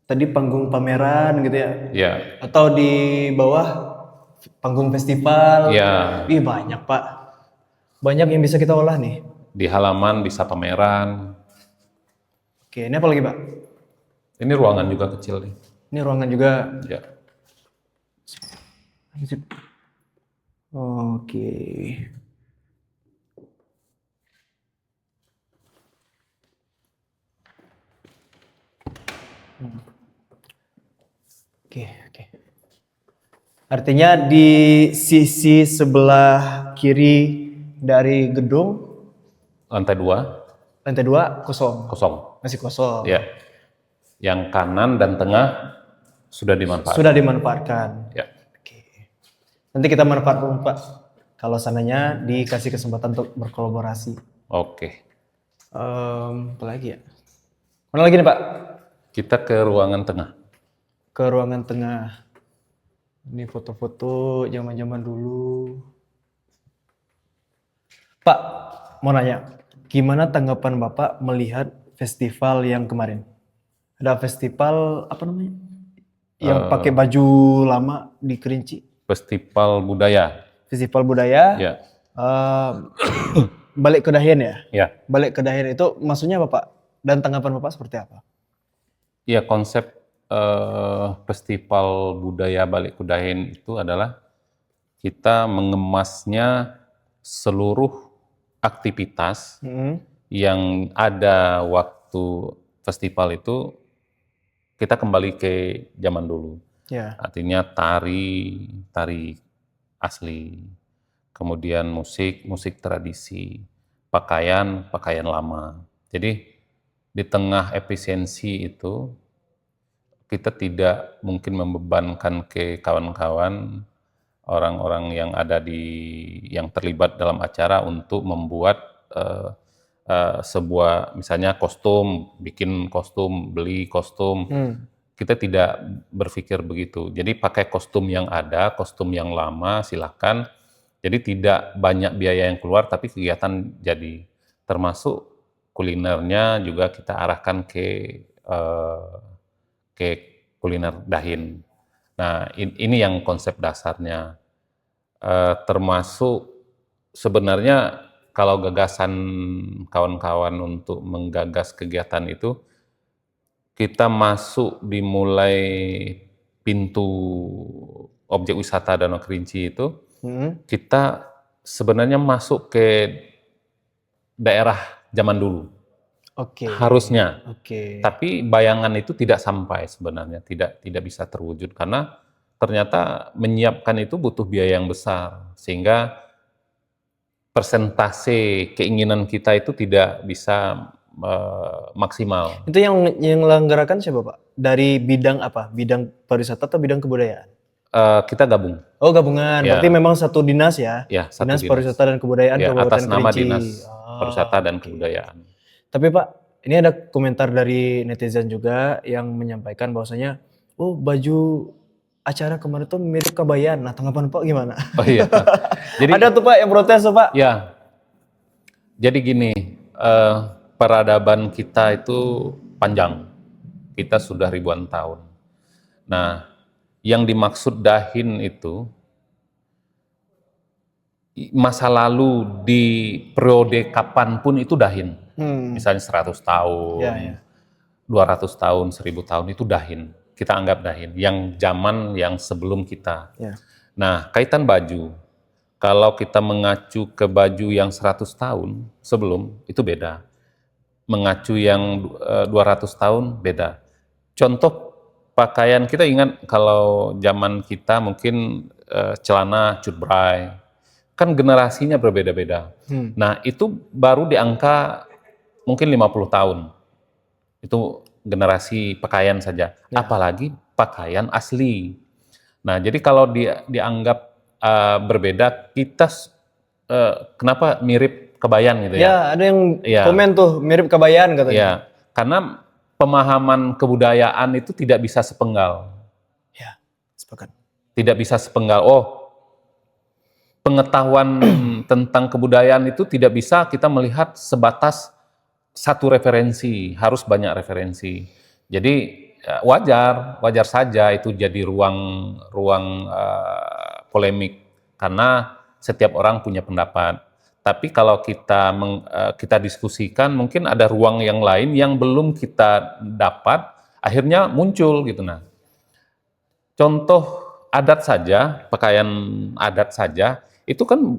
Tadi panggung pameran gitu ya. ya, Atau di bawah panggung festival. ya. Ih, banyak Pak. Banyak yang bisa kita olah nih. Di halaman bisa pameran. Oke, ini apa lagi Pak? Ini ruangan juga kecil nih. Ini ruangan juga. Ya. Oke. Oke. Artinya di sisi sebelah kiri dari gedung Lantai 2 lantai 2 kosong, kosong. masih kosong. Ya. Yang kanan dan tengah sudah dimanfaatkan. Sudah dimanfaatkan. Ya. Oke. Nanti kita manfaatkan Pak. Kalau sananya dikasih kesempatan untuk berkolaborasi. Oke. Apa lagi ya? Mana lagi nih Pak? Kita ke ruangan tengah. Ke ruangan tengah. Ini foto-foto zaman-zaman dulu. Pak, mau nanya, gimana tanggapan Bapak melihat festival yang kemarin? Ada festival apa namanya? Yang pakai baju lama di Kerinci. Festival budaya. Festival budaya. Ya. Balik ke Dahen ya? Ya. Balik ke Dahen itu maksudnya apa Pak? Dan tanggapan Bapak seperti apa? Ya, konsep festival budaya Balik Kudahen itu adalah kita mengemasnya seluruh aktivitas yang ada waktu festival itu kita kembali ke zaman dulu. Ya. Artinya tari asli, kemudian musik tradisi, pakaian lama. Jadi di tengah efisiensi itu kita tidak mungkin membebankan ke kawan-kawan orang-orang yang ada yang terlibat dalam acara untuk membuat sebuah misalnya kostum, bikin kostum, beli kostum. Kita tidak berpikir begitu. Jadi pakai kostum yang ada, kostum yang lama silakan. Jadi tidak banyak biaya yang keluar tapi kegiatan jadi, termasuk kulinernya juga kita arahkan ke kuliner Dahin. Nah, ini yang konsep dasarnya. Termasuk sebenarnya kalau gagasan kawan-kawan untuk menggagas kegiatan itu, kita masuk dimulai pintu objek wisata Danau Kerinci itu, kita sebenarnya masuk ke daerah zaman dulu, Oke. harusnya. Oke. Tapi bayangan itu tidak sampai sebenarnya, tidak bisa terwujud karena ternyata menyiapkan itu butuh biaya yang besar, sehingga persentase keinginan kita itu tidak bisa maksimal. Itu yang menyelenggarakan siapa, Pak? Dari bidang apa? Bidang pariwisata atau bidang kebudayaan? Kita gabung, Oh, gabungan. Ya. Berarti memang satu dinas ya? ya satu Dinas dinas. Pariwisata dan Kebudayaan Ya, Kabupaten atas nama Kerinci. Dinas Ah, Pariwisata dan oke. Kebudayaan. Tapi Pak, ini ada komentar dari netizen juga yang menyampaikan bahwasanya, oh baju acara kemarin tuh mirip Kabayan. Nah, tanggapan Pak gimana? Oh iya. Jadi Ada tuh Pak yang protes tuh Pak. ya, jadi gini, peradaban kita itu panjang. Kita sudah ribuan tahun. Nah, yang dimaksud Dahin itu masa lalu di periode kapanpun itu Dahin. Misalnya 100 tahun, Ya, ya. 200 tahun, 1000 tahun itu Dahin. Kita anggap Dahin. Yang zaman yang sebelum kita. Ya. Nah, kaitan baju. Kalau kita mengacu ke baju yang 100 tahun sebelum, itu beda. Mengacu yang 200 tahun, beda. Contoh pakaian, kita ingat kalau zaman kita mungkin celana cutbray, kan generasinya berbeda-beda. Nah, itu baru di angka mungkin 50 tahun. Itu generasi pakaian saja. Apalagi pakaian asli. Nah, jadi kalau dianggap berbeda, kita kenapa mirip Kabayan gitu ya? Ya, ada yang Ya. komen tuh mirip Kabayan katanya. Ya, karena pemahaman kebudayaan itu tidak bisa sepenggal. Ya, sepakat. Tidak bisa sepenggal. Oh, pengetahuan tentang kebudayaan itu tidak bisa kita melihat sebatas satu referensi, harus banyak referensi. Jadi wajar saja itu jadi ruang polemik karena setiap orang punya pendapat. Tapi kalau kita diskusikan, mungkin ada ruang yang lain yang belum kita dapat, akhirnya muncul gitu. Nah, contoh adat saja, pakaian adat saja, itu kan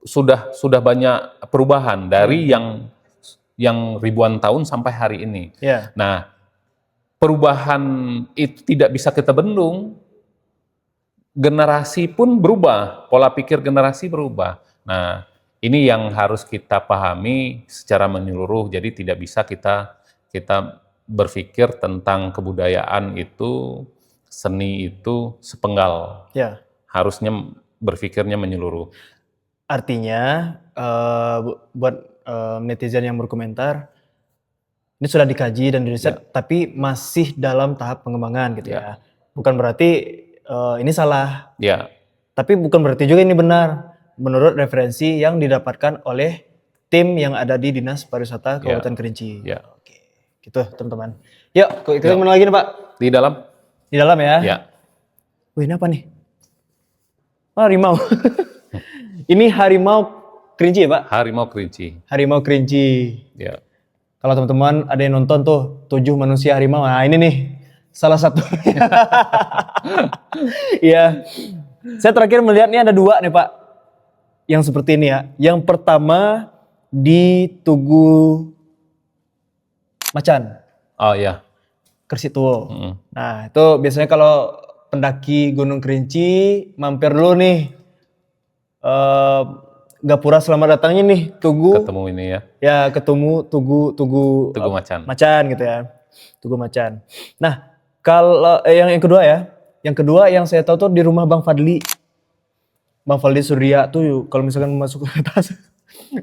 sudah banyak perubahan dari yang ribuan tahun sampai hari ini. Ya. Nah, perubahan itu tidak bisa kita bendung. Generasi pun berubah, pola pikir generasi berubah. Nah, ini yang harus kita pahami secara menyeluruh. Jadi tidak bisa kita berpikir tentang kebudayaan itu, seni itu sepenggal. Ya. Harusnya berpikirnya menyeluruh. Artinya buat netizen yang berkomentar, ini sudah dikaji dan diriset, tapi masih dalam tahap pengembangan gitu ya. Bukan berarti ini salah. Ya. Tapi bukan berarti juga ini benar. Menurut referensi yang didapatkan oleh tim yang ada di Dinas Pariwisata Kabupaten Kerinci. Ya. Oke, gitu teman-teman. Yuk, kita mana lagi nih Pak? Di dalam? Di dalam ya? Ya. Wih, ini apa nih? Oh, harimau. Ini harimau Kerinci ya Pak? Harimau Kerinci. Harimau Kerinci. Ya. Kalau teman-teman ada yang nonton tuh 7 manusia harimau. Nah, ini nih salah satu. Iya. Saya terakhir melihat nih ada 2 nih Pak. Yang seperti ini ya. Yang pertama di Tugu Macan. Oh ya. Kersituwo. Nah, itu biasanya kalau pendaki Gunung Kerinci mampir dulu nih. Gapura selamat datangnya nih Tugu. Ketemu ini ya. Ya, ketemu Tugu Macan. Macan gitu ya. Tugu Macan. Nah, kalau yang kedua ya. Yang kedua yang saya tahu tuh di rumah Bang Fadli. Bang Fadli Surya tuh kalau misalkan masuk ke atas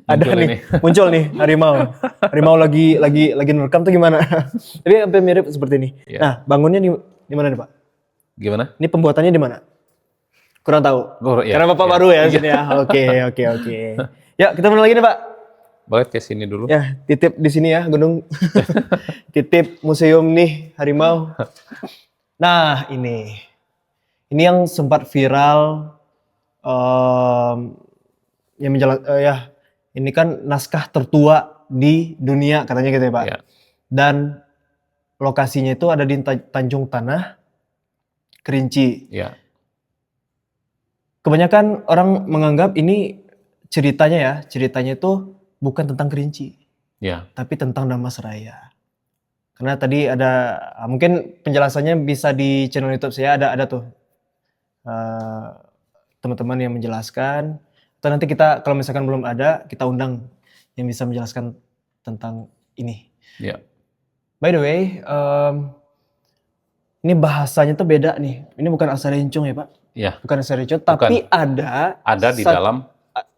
ada nih, muncul nih harimau. Harimau lagi nerekam tuh gimana? Tapi hampir mirip seperti ini. Ya. Nah, bangunnya di mana nih, Pak? Gimana? Ini pembuatannya di mana? Kurang tahu. Ya. Karena Bapak baru ya di sini ya. Oke. Yuk, kita mulai lagi nih, Pak. boleh ke sini dulu. Ya, titip di sini ya, Gunung. Titip museum nih, harimau. Nah, ini yang sempat viral, yang ya, ini kan naskah tertua di dunia katanya gitu ya Pak. Ya, Dan lokasinya itu ada di Tanjung Tanah, Kerinci. ya, Kebanyakan orang menganggap ini ceritanya itu bukan tentang Kerinci, ya, tapi tentang Damasraya. Karena tadi ada, mungkin penjelasannya bisa di channel YouTube saya, ada tuh eh, teman-teman yang menjelaskan. Atau nanti kita kalau misalkan belum ada, kita undang yang bisa menjelaskan tentang ini. ya, By the way, ini bahasanya tuh beda nih. Ini bukan asal rencong ya Pak? ya. Bukan asal rencong, tapi ada Ada di dalam.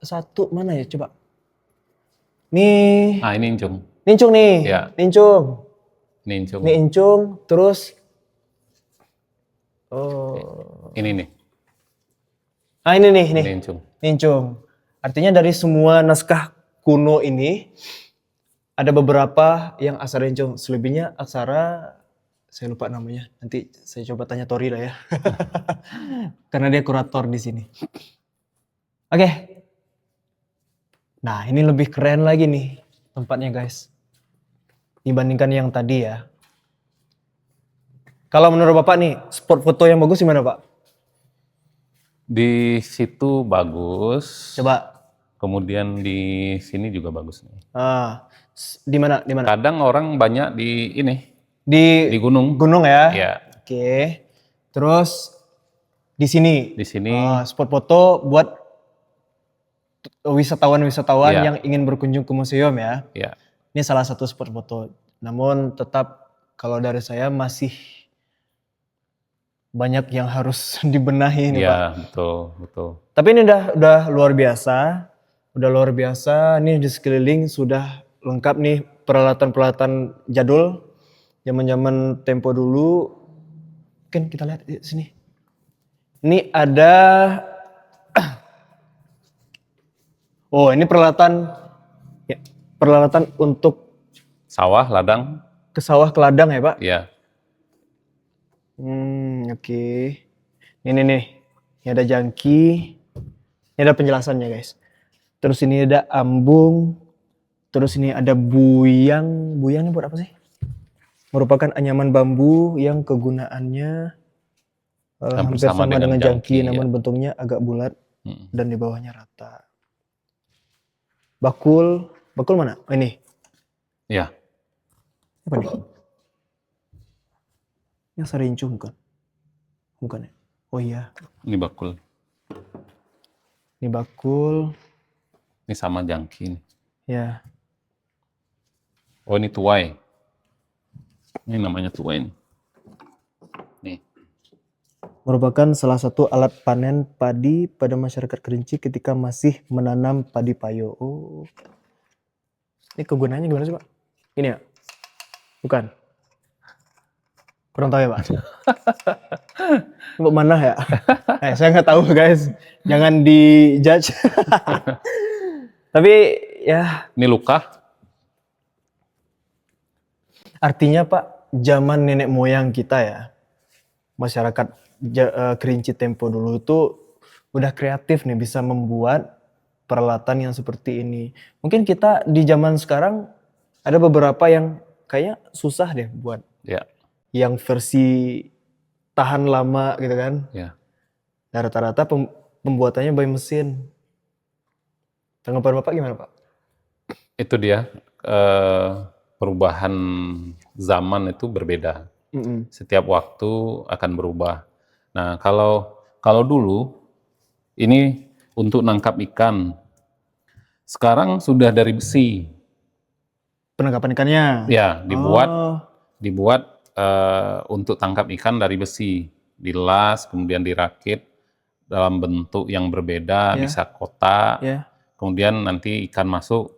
satu mana ya coba? Nih, Nah, ini incung. nincung nih, Ya. nincung. Ini incung. Ini incung, terus oh, Ini nih. nah ini nih, Ini incung. nincung. Artinya dari semua naskah kuno ini ada beberapa yang asal rencong. Selebihnya aksara saya lupa namanya. Nanti saya coba tanya Tori lah ya. Karena dia kurator di sini. Oke. Nah, ini lebih keren lagi nih tempatnya, guys. Dibandingkan yang tadi ya. Kalau menurut Bapak nih, spot foto yang bagus di mana, Pak? Di situ bagus. Coba. Kemudian di sini juga bagus nih. Di mana? Di mana? Kadang orang banyak di ini, Di di gunung. gunung ya. Ya, Oke. Terus di sini. di sini. Spot foto buat wisatawan-wisatawan Iya. yang ingin berkunjung ke museum ya. Ya, Ini salah satu spot foto. Namun tetap kalau dari saya masih banyak yang harus dibenahi nih Pak. ya, betul, betul. Tapi ini udah luar biasa. Udah luar biasa. Ini di sekeliling sudah lengkap nih peralatan-peralatan jadul. Zaman-zaman tempo dulu. Mungkin kita lihat di sini. Ini ada oh, ini peralatan untuk Sawah, ladang. ke sawah ke ladang ya, Pak? Ya, Oke. Ini nih. Ini ada jangki. Ini ada penjelasannya, guys. Terus ini ada ambung. Terus ini ada buyang. Buyang ini buat apa sih? Merupakan anyaman bambu yang kegunaannya hampir sama dengan jangki, namun bentuknya agak bulat dan di bawahnya rata. Bakul mana? Oh, ini. ya. Apa nih? Yang sarincung bukan? Bukan ya? Oh iya. Ini bakul. Ini bakul. Ini sama jangki nih. Ya. Oh, ini tuai. Ini namanya tuai nih. Nih. Merupakan salah satu alat panen padi pada masyarakat Kerinci ketika masih menanam padi payo. Oh. Ini kegunaannya gimana sih, Pak? Ini ya? Bukan? Kurang tahu ya, Pak? Untuk mana ya? Saya nggak tahu, guys. Jangan di-judge. Tapi ya... Ini luka. Artinya, Pak, zaman nenek moyang kita ya, masyarakat Kerinci tempo dulu itu udah kreatif nih bisa membuat peralatan yang seperti ini. Mungkin kita di zaman sekarang ada beberapa yang kayaknya susah deh buat. Ya. Yang versi tahan lama gitu kan. Ya. Nah, rata-rata pembuatannya by mesin. Tanggapan Bapak gimana, Pak? Itu dia. Perubahan zaman itu berbeda. Setiap waktu akan berubah. Nah, kalau dulu ini untuk nangkap ikan, sekarang sudah dari besi. Penangkapan ikannya? Ya, dibuat untuk tangkap ikan dari besi, dilas, kemudian dirakit dalam bentuk yang berbeda, bisa kotak, kemudian nanti ikan masuk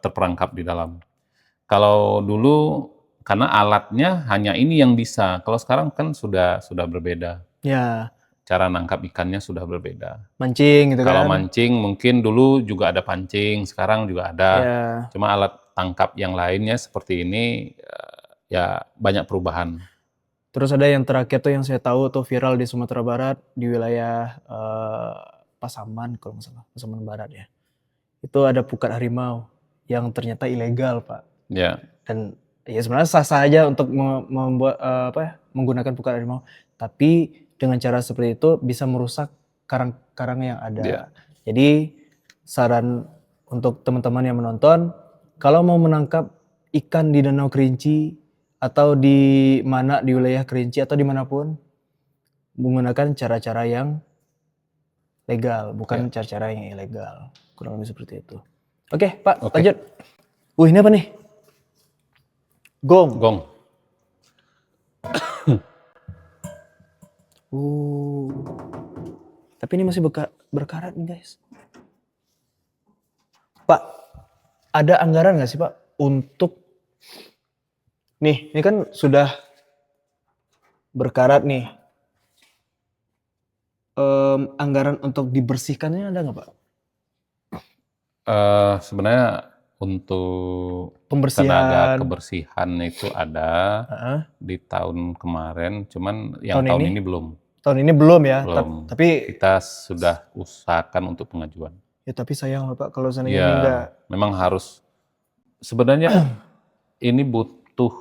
terperangkap di dalam. Kalau dulu karena alatnya hanya ini yang bisa, kalau sekarang kan sudah berbeda. Ya, cara nangkap ikannya sudah berbeda. Mancing gitu Kalau kan. mancing mungkin dulu juga ada pancing, sekarang juga ada. Ya. Cuma alat tangkap yang lainnya seperti ini ya banyak perubahan. Terus ada yang terakhir tuh yang saya tahu tuh viral di Sumatera Barat di wilayah Pasaman kalau nggak salah, Pasaman Barat ya. Itu ada pukat harimau yang ternyata ilegal, Pak. Ya, Dan ya sebenarnya sah-sah aja untuk membuat menggunakan pukat harimau, tapi dengan cara seperti itu bisa merusak karang-karang yang ada. Ya. Jadi saran untuk teman-teman yang menonton, kalau mau menangkap ikan di Danau Kerinci atau di mana di wilayah Kerinci atau dimanapun, menggunakan cara-cara yang legal, bukan cara-cara yang ilegal. Kurang lebih seperti itu. Oke, Pak, Oke. lanjut. Ini apa nih? Gong. Gong. Tapi ini masih berkarat nih, guys. Pak, ada anggaran nggak sih, Pak, untuk ini kan sudah berkarat nih. Anggaran untuk dibersihkannya ada nggak, Pak? Sebenarnya untuk Pembersihan. tenaga kebersihan itu ada Heeh. di tahun kemarin, cuman yang Tahun tahun ini? ini belum. Tahun ini belum ya, Belum. tapi Kita sudah usahakan untuk pengajuan. ya tapi sayang loh, Pak, kalau seandainya Ya, ini enggak. memang harus. Sebenarnya ini butuh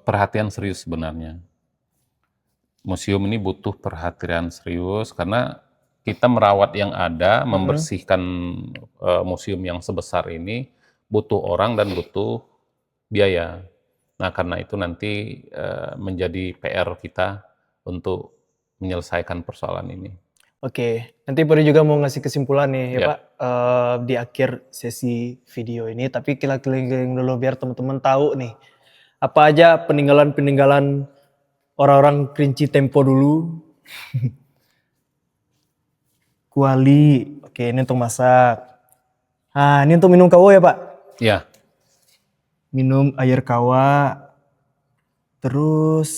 perhatian serius sebenarnya. Museum ini butuh perhatian serius karena kita merawat yang ada, membersihkan museum yang sebesar ini butuh orang dan butuh biaya. Nah, karena itu nanti menjadi PR kita untuk menyelesaikan persoalan ini. Oke, nanti Puri juga mau ngasih kesimpulan nih ya Ya. Pak, di akhir sesi video ini, tapi kita keliling-keliling dulu biar teman-teman tahu nih, apa aja peninggalan-peninggalan orang-orang Kerinci tempo dulu. Kuali, oke ini untuk masak. Nah ini untuk minum kawa ya Pak? Ya, Minum air kawa, terus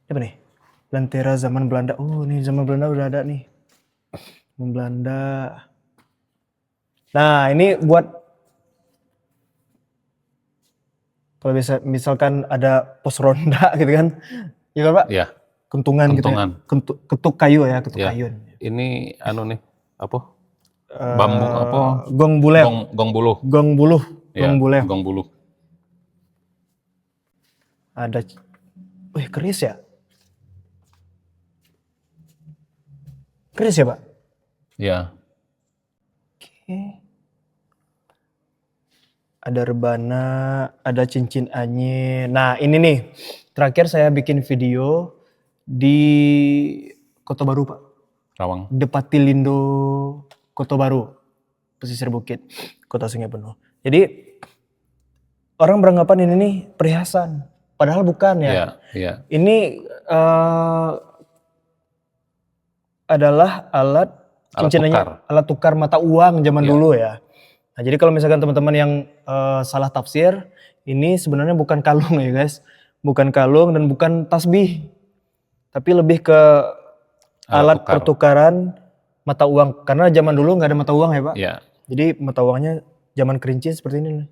apa nih? Lentera zaman Belanda. Oh, nih zaman Belanda udah ada nih. Zaman Belanda. Nah, ini buat kalau misalkan ada pos ronda gitu kan. Ya kan, Pak? ya. Kentungan gitu ya. Kentungan. Ketuk kayu ya, ketuk Ya. kayu. Ini nih, apa? Bambu apa? Gong bulet. Gong buluh. Gong buluh. Ya, Gong bulet. gong buluh. Ada. Wih, keris ya? Keris ya, Pak? Ya. Oke. Ada rebana, ada cincin anyir. Nah, ini nih. Terakhir saya bikin video di Kota Baru, Pak. Rawang. Depatilindo, Kota Baru, pesisir bukit, Kota Sungai Penuh. Jadi orang beranggapan ini nih perhiasan, padahal bukan ya. Ya, ya. Ini adalah alat cincin anyir, alat tukar mata uang zaman dulu ya. Nah, jadi kalau misalkan teman-teman yang salah tafsir, ini sebenarnya bukan kalung ya guys, bukan kalung dan bukan tasbih, tapi lebih ke alat pertukaran mata uang. Karena zaman dulu nggak ada mata uang ya Pak. Ya. Jadi mata uangnya zaman Kerinci seperti ini nih,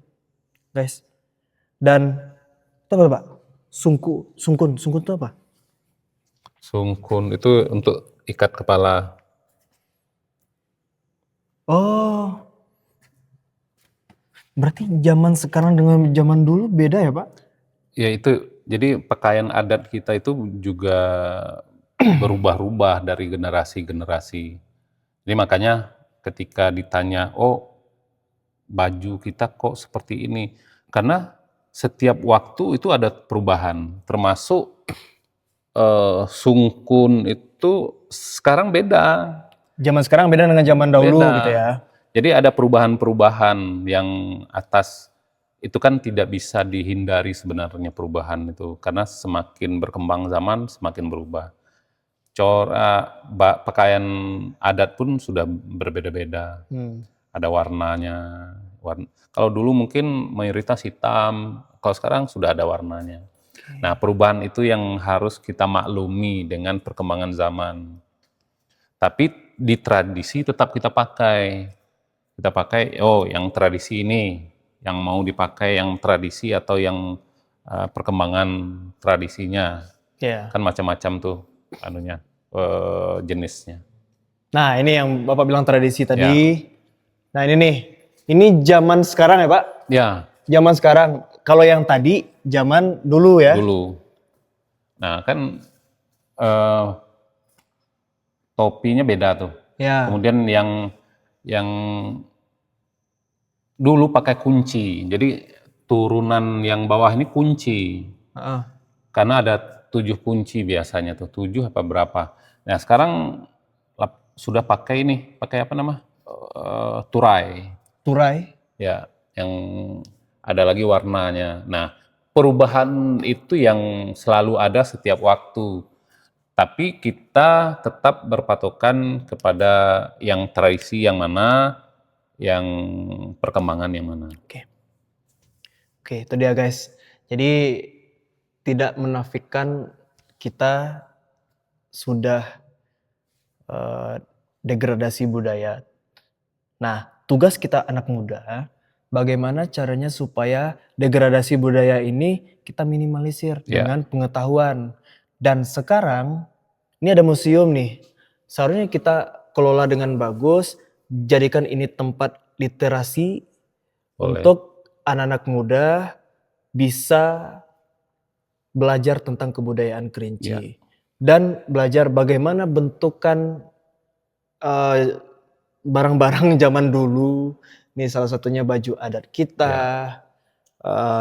guys. Dan itu apa Pak? Sungkun itu apa? Sungkun itu untuk ikat kepala. Oh, berarti zaman sekarang dengan zaman dulu beda ya Pak? Ya itu, jadi pakaian adat kita itu juga berubah-ubah dari generasi-generasi. Jadi makanya ketika ditanya, oh baju kita kok seperti ini, karena setiap waktu itu ada perubahan, termasuk sungkun itu sekarang beda. Zaman sekarang beda dengan zaman dahulu gitu ya. Jadi ada perubahan-perubahan yang atas itu kan tidak bisa dihindari sebenarnya perubahan itu, karena semakin berkembang zaman semakin berubah. Pakaian adat pun sudah berbeda-beda. Ada warnanya. Kalau dulu mungkin mayoritas hitam, kalau sekarang sudah ada warnanya. Nah, perubahan itu yang harus kita maklumi dengan perkembangan zaman. Tapi di tradisi tetap kita pakai. Kita pakai, oh yang tradisi ini, yang mau dipakai yang tradisi atau yang perkembangan tradisinya. Ya. Kan macam-macam tuh anunya, jenisnya. Nah, ini yang Bapak bilang tradisi tadi. Ya. Nah, ini nih. Ini zaman sekarang ya, Pak? Ya, Zaman sekarang. Kalau yang tadi zaman dulu ya. dulu. Nah, kan topinya beda tuh. Ya. Kemudian yang dulu pakai kunci. Jadi turunan yang bawah ini kunci. Heeh. Karena ada 7 kunci biasanya tuh, 7 apa berapa. Nah, sekarang sudah pakai ini, pakai apa nama? Turai. Turai. Ya, yang ada lagi warnanya. Nah, perubahan itu yang selalu ada setiap waktu. Tapi kita tetap berpatokan kepada yang tradisi yang mana, yang perkembangan yang mana. Oke, itu dia guys. Jadi tidak menafikan kita sudah degradasi budaya. Nah, tugas kita anak muda, bagaimana caranya supaya degradasi budaya ini kita minimalisir Ya. dengan pengetahuan. Dan sekarang ini ada museum nih. Seharusnya kita kelola dengan bagus, jadikan ini tempat literasi Boleh. untuk anak-anak muda bisa belajar tentang kebudayaan Kerinci. Ya. Dan belajar bagaimana bentukan barang-barang zaman dulu. Ini salah satunya baju adat kita.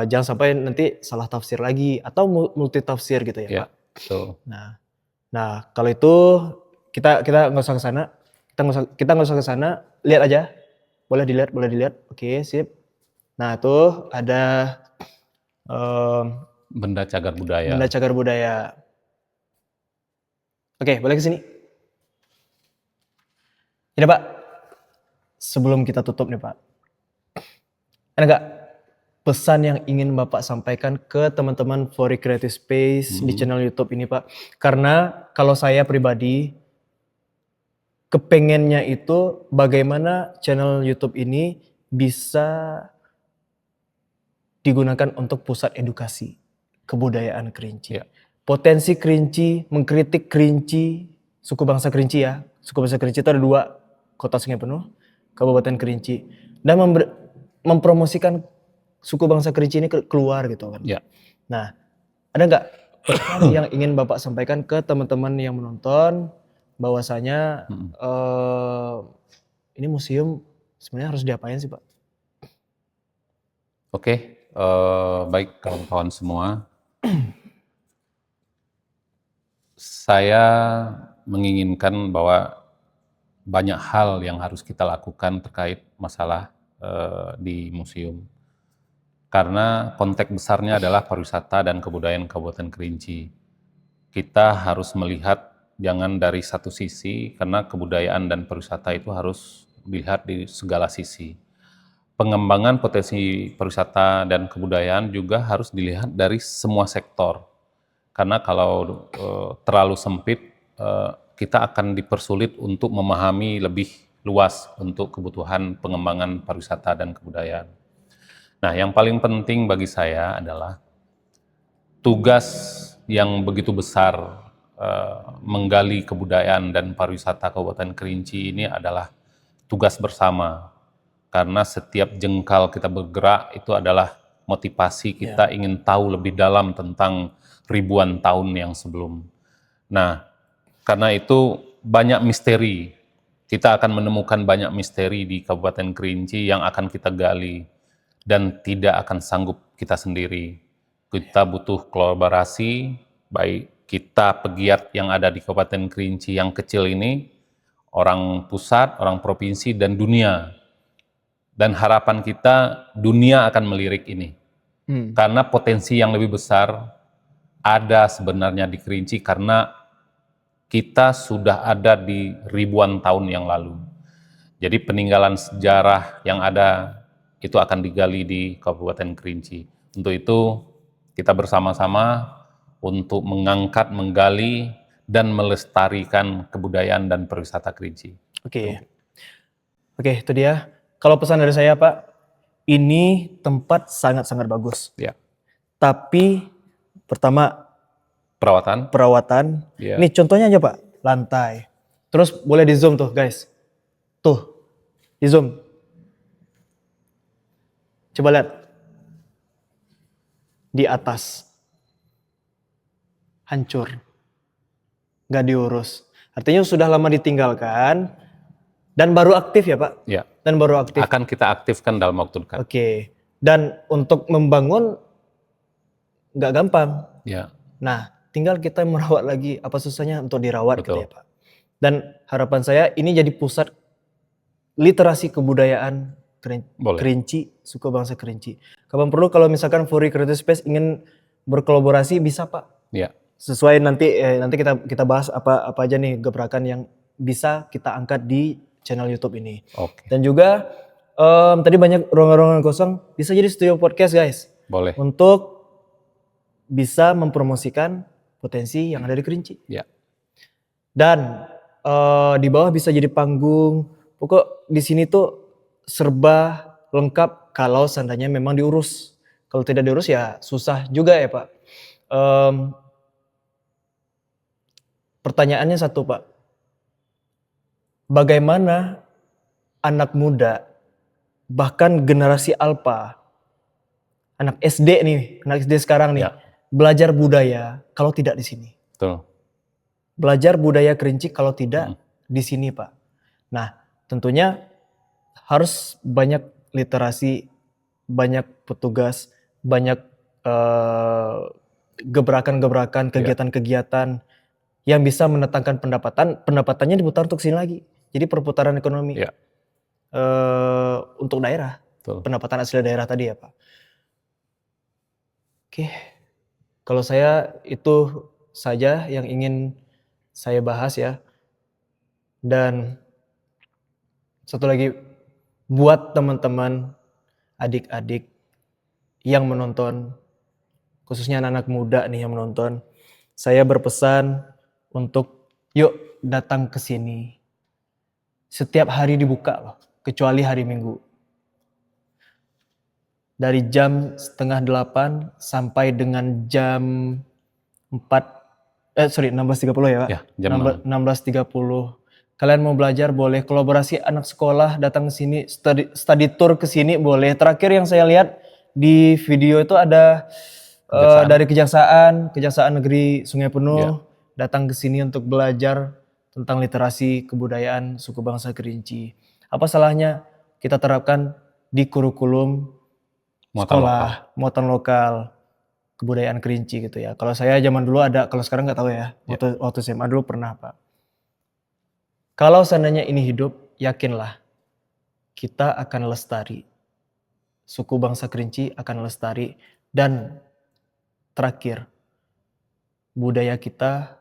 Jangan sampai nanti salah tafsir lagi atau multi tafsir gitu ya, Ya, Pak. betul. Nah kalau itu kita nggak usah ke sana. Kita nggak usah ke sana. Lihat aja. Boleh dilihat. Oke, sip. Nah tuh ada Benda cagar budaya. benda cagar budaya. Oke, boleh ke sini. Ini Pak, sebelum kita tutup nih Pak, ada nggak pesan yang ingin Bapak sampaikan ke teman-teman Fori Creative Space di channel YouTube ini Pak? Karena kalau saya pribadi, kepengennya itu bagaimana channel YouTube ini bisa digunakan untuk pusat edukasi kebudayaan Kerinci. Ya. Potensi Kerinci, mengkritik Kerinci, suku bangsa Kerinci ya. Suku bangsa Kerinci itu ada 2, Kota Sungai Penuh, Kabupaten Kerinci. Dan mempromosikan suku bangsa Kerinci ini keluar gitu kan. Ya. Nah, ada nggak pesan yang ingin Bapak sampaikan ke teman-teman yang menonton bahwasanya ini museum sebenarnya harus diapain sih Pak? Oke, baik kawan-kawan semua. Saya menginginkan bahwa banyak hal yang harus kita lakukan terkait masalah di museum. Karena konteks besarnya adalah pariwisata dan kebudayaan Kabupaten Kerinci. Kita harus melihat jangan dari satu sisi, karena kebudayaan dan pariwisata itu harus dilihat di segala sisi. Pengembangan potensi pariwisata dan kebudayaan juga harus dilihat dari semua sektor. Karena kalau terlalu sempit, kita akan dipersulit untuk memahami lebih luas untuk kebutuhan pengembangan pariwisata dan kebudayaan. Nah, yang paling penting bagi saya adalah tugas yang begitu besar menggali kebudayaan dan pariwisata Kabupaten Kerinci ini adalah tugas bersama. Karena setiap jengkal kita bergerak itu adalah motivasi kita ingin tahu lebih dalam tentang ribuan tahun yang sebelum. Nah, karena itu banyak misteri. Kita akan menemukan banyak misteri di Kabupaten Kerinci yang akan kita gali dan tidak akan sanggup kita sendiri. Kita butuh kolaborasi, baik kita pegiat yang ada di Kabupaten Kerinci yang kecil ini, orang pusat, orang provinsi, dan dunia. Dan harapan kita dunia akan melirik ini. Karena potensi yang lebih besar ada sebenarnya di Kerinci karena kita sudah ada di ribuan tahun yang lalu. Jadi peninggalan sejarah yang ada itu akan digali di Kabupaten Kerinci. Untuk itu kita bersama-sama untuk mengangkat, menggali, dan melestarikan kebudayaan dan pariwisata Kerinci. Oke. Oke, itu dia. Kalau pesan dari saya, Pak, ini tempat sangat-sangat bagus. Ya. Tapi pertama Perawatan. perawatan. Ya. Nih contohnya aja, Pak, lantai. Terus boleh di zoom tuh, guys. Tuh, di zoom. Coba lihat. Di atas. Hancur. Nggak diurus. Artinya sudah lama ditinggalkan dan baru aktif ya, Pak? Ya. Dan baru aktif. Akan kita aktifkan dalam waktu dekat. Oke. Dan untuk membangun nggak gampang. Ya. Nah, tinggal kita merawat lagi. Apa susahnya untuk dirawat gitu Betul. ya, Pak? Dan harapan saya ini jadi pusat literasi kebudayaan Boleh. Kerinci, suku bangsa Kerinci. Kapan perlu kalau misalkan Furi Creative Space ingin berkolaborasi bisa, Pak. Ya. Sesuai nanti kita bahas apa aja nih gebrakan yang bisa kita angkat di channel YouTube ini. Oke. Dan juga tadi banyak ruangan-ruangan kosong, bisa jadi studio podcast, guys. Boleh. Untuk bisa mempromosikan potensi yang ada di Kerinci. Ya. Dan di bawah bisa jadi panggung. Pokok di sini tuh serba lengkap kalau seandainya memang diurus. Kalau tidak diurus ya susah juga ya, Pak. Pertanyaannya satu, Pak. Bagaimana anak muda, bahkan generasi alpha, anak SD nih, anak SD sekarang nih, Ya. belajar budaya kalau tidak di sini? Betul. Belajar budaya Kerinci kalau tidak di sini, Pak. Nah, tentunya harus banyak literasi, banyak petugas, banyak gebrakan-gebrakan, kegiatan-kegiatan yang bisa mendatangkan pendapatannya diputar untuk sini lagi. Jadi perputaran ekonomi Ya. untuk daerah, Betul. pendapatan asli daerah tadi ya, Pak. Oke, kalau saya itu saja yang ingin saya bahas ya. Dan satu lagi, buat teman-teman, adik-adik yang menonton, khususnya anak-anak muda nih yang menonton, saya berpesan untuk yuk datang ke sini. Setiap hari dibuka loh, kecuali hari Minggu. Dari jam 7:30 sampai dengan jam 16.30 ya, Pak? Ya, jam 16.30. Kalian mau belajar boleh, kolaborasi anak sekolah datang ke sini, study tour ke sini boleh. Terakhir yang saya lihat di video itu ada dari Kejaksaan Negeri Sungai Penuh datang ke sini untuk belajar tentang literasi kebudayaan suku bangsa Kerinci. Apa salahnya kita terapkan di kurikulum sekolah muatan lokal kebudayaan Kerinci gitu ya. Kalau saya zaman dulu ada, kalau sekarang nggak tahu ya. Waktu SMA dulu pernah, Pak. Kalau seandainya ini hidup, yakinlah kita akan lestari. Suku bangsa Kerinci akan lestari. Dan terakhir, budaya kita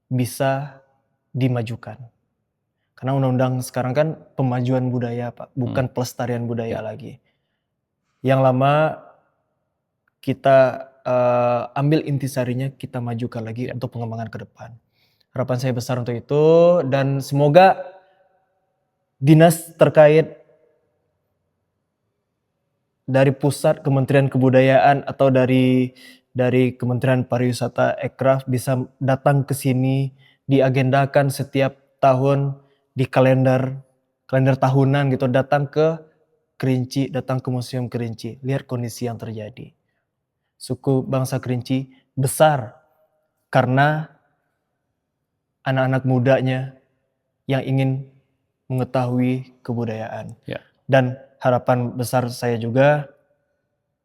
bisa dimajukan. Karena undang-undang sekarang kan pemajuan budaya, Pak, bukan pelestarian budaya lagi. Yang lama kita ambil intisarinya, kita majukan lagi untuk pengembangan ke depan. Harapan saya besar untuk itu, dan semoga dinas terkait dari pusat Kementerian Kebudayaan atau dari Kementerian Pariwisata Ekraf bisa datang ke sini, diagendakan setiap tahun di kalender tahunan gitu, datang ke Kerinci, datang ke Museum Kerinci, lihat kondisi yang terjadi. Suku bangsa Kerinci besar karena anak-anak mudanya yang ingin mengetahui kebudayaan. Ya. Dan harapan besar saya juga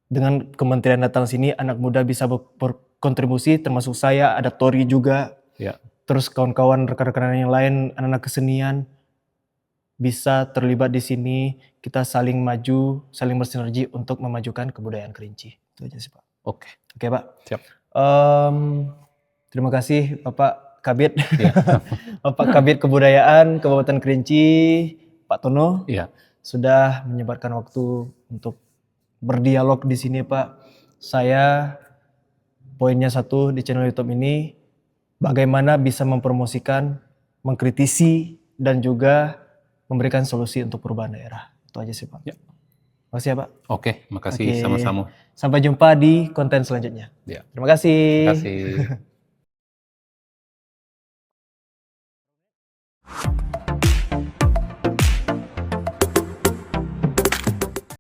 dengan kementerian datang sini, anak muda bisa berkontribusi, termasuk saya, ada Tori juga. Ya. Terus kawan-kawan rekan-rekan yang lain, anak-anak kesenian bisa terlibat di sini, kita saling maju, saling bersinergi untuk memajukan kebudayaan Kerinci. Itu aja sih, Pak. Oke. Oke, Pak. Siap. Terima kasih Bapak Kabid. Ya. Bapak Kabid Kebudayaan Kabupaten Kerinci, Pak Tono. Ya. Sudah menyempatkan waktu untuk berdialog di sini, Pak. Saya poinnya satu di channel YouTube ini, bagaimana bisa mempromosikan, mengkritisi, dan juga memberikan solusi untuk perubahan daerah. Itu aja sih Pak. Ya. Makasih ya Pak. Oke, makasih Oke. sama-sama. Sampai jumpa di konten selanjutnya. Ya. Terima kasih. Terima kasih.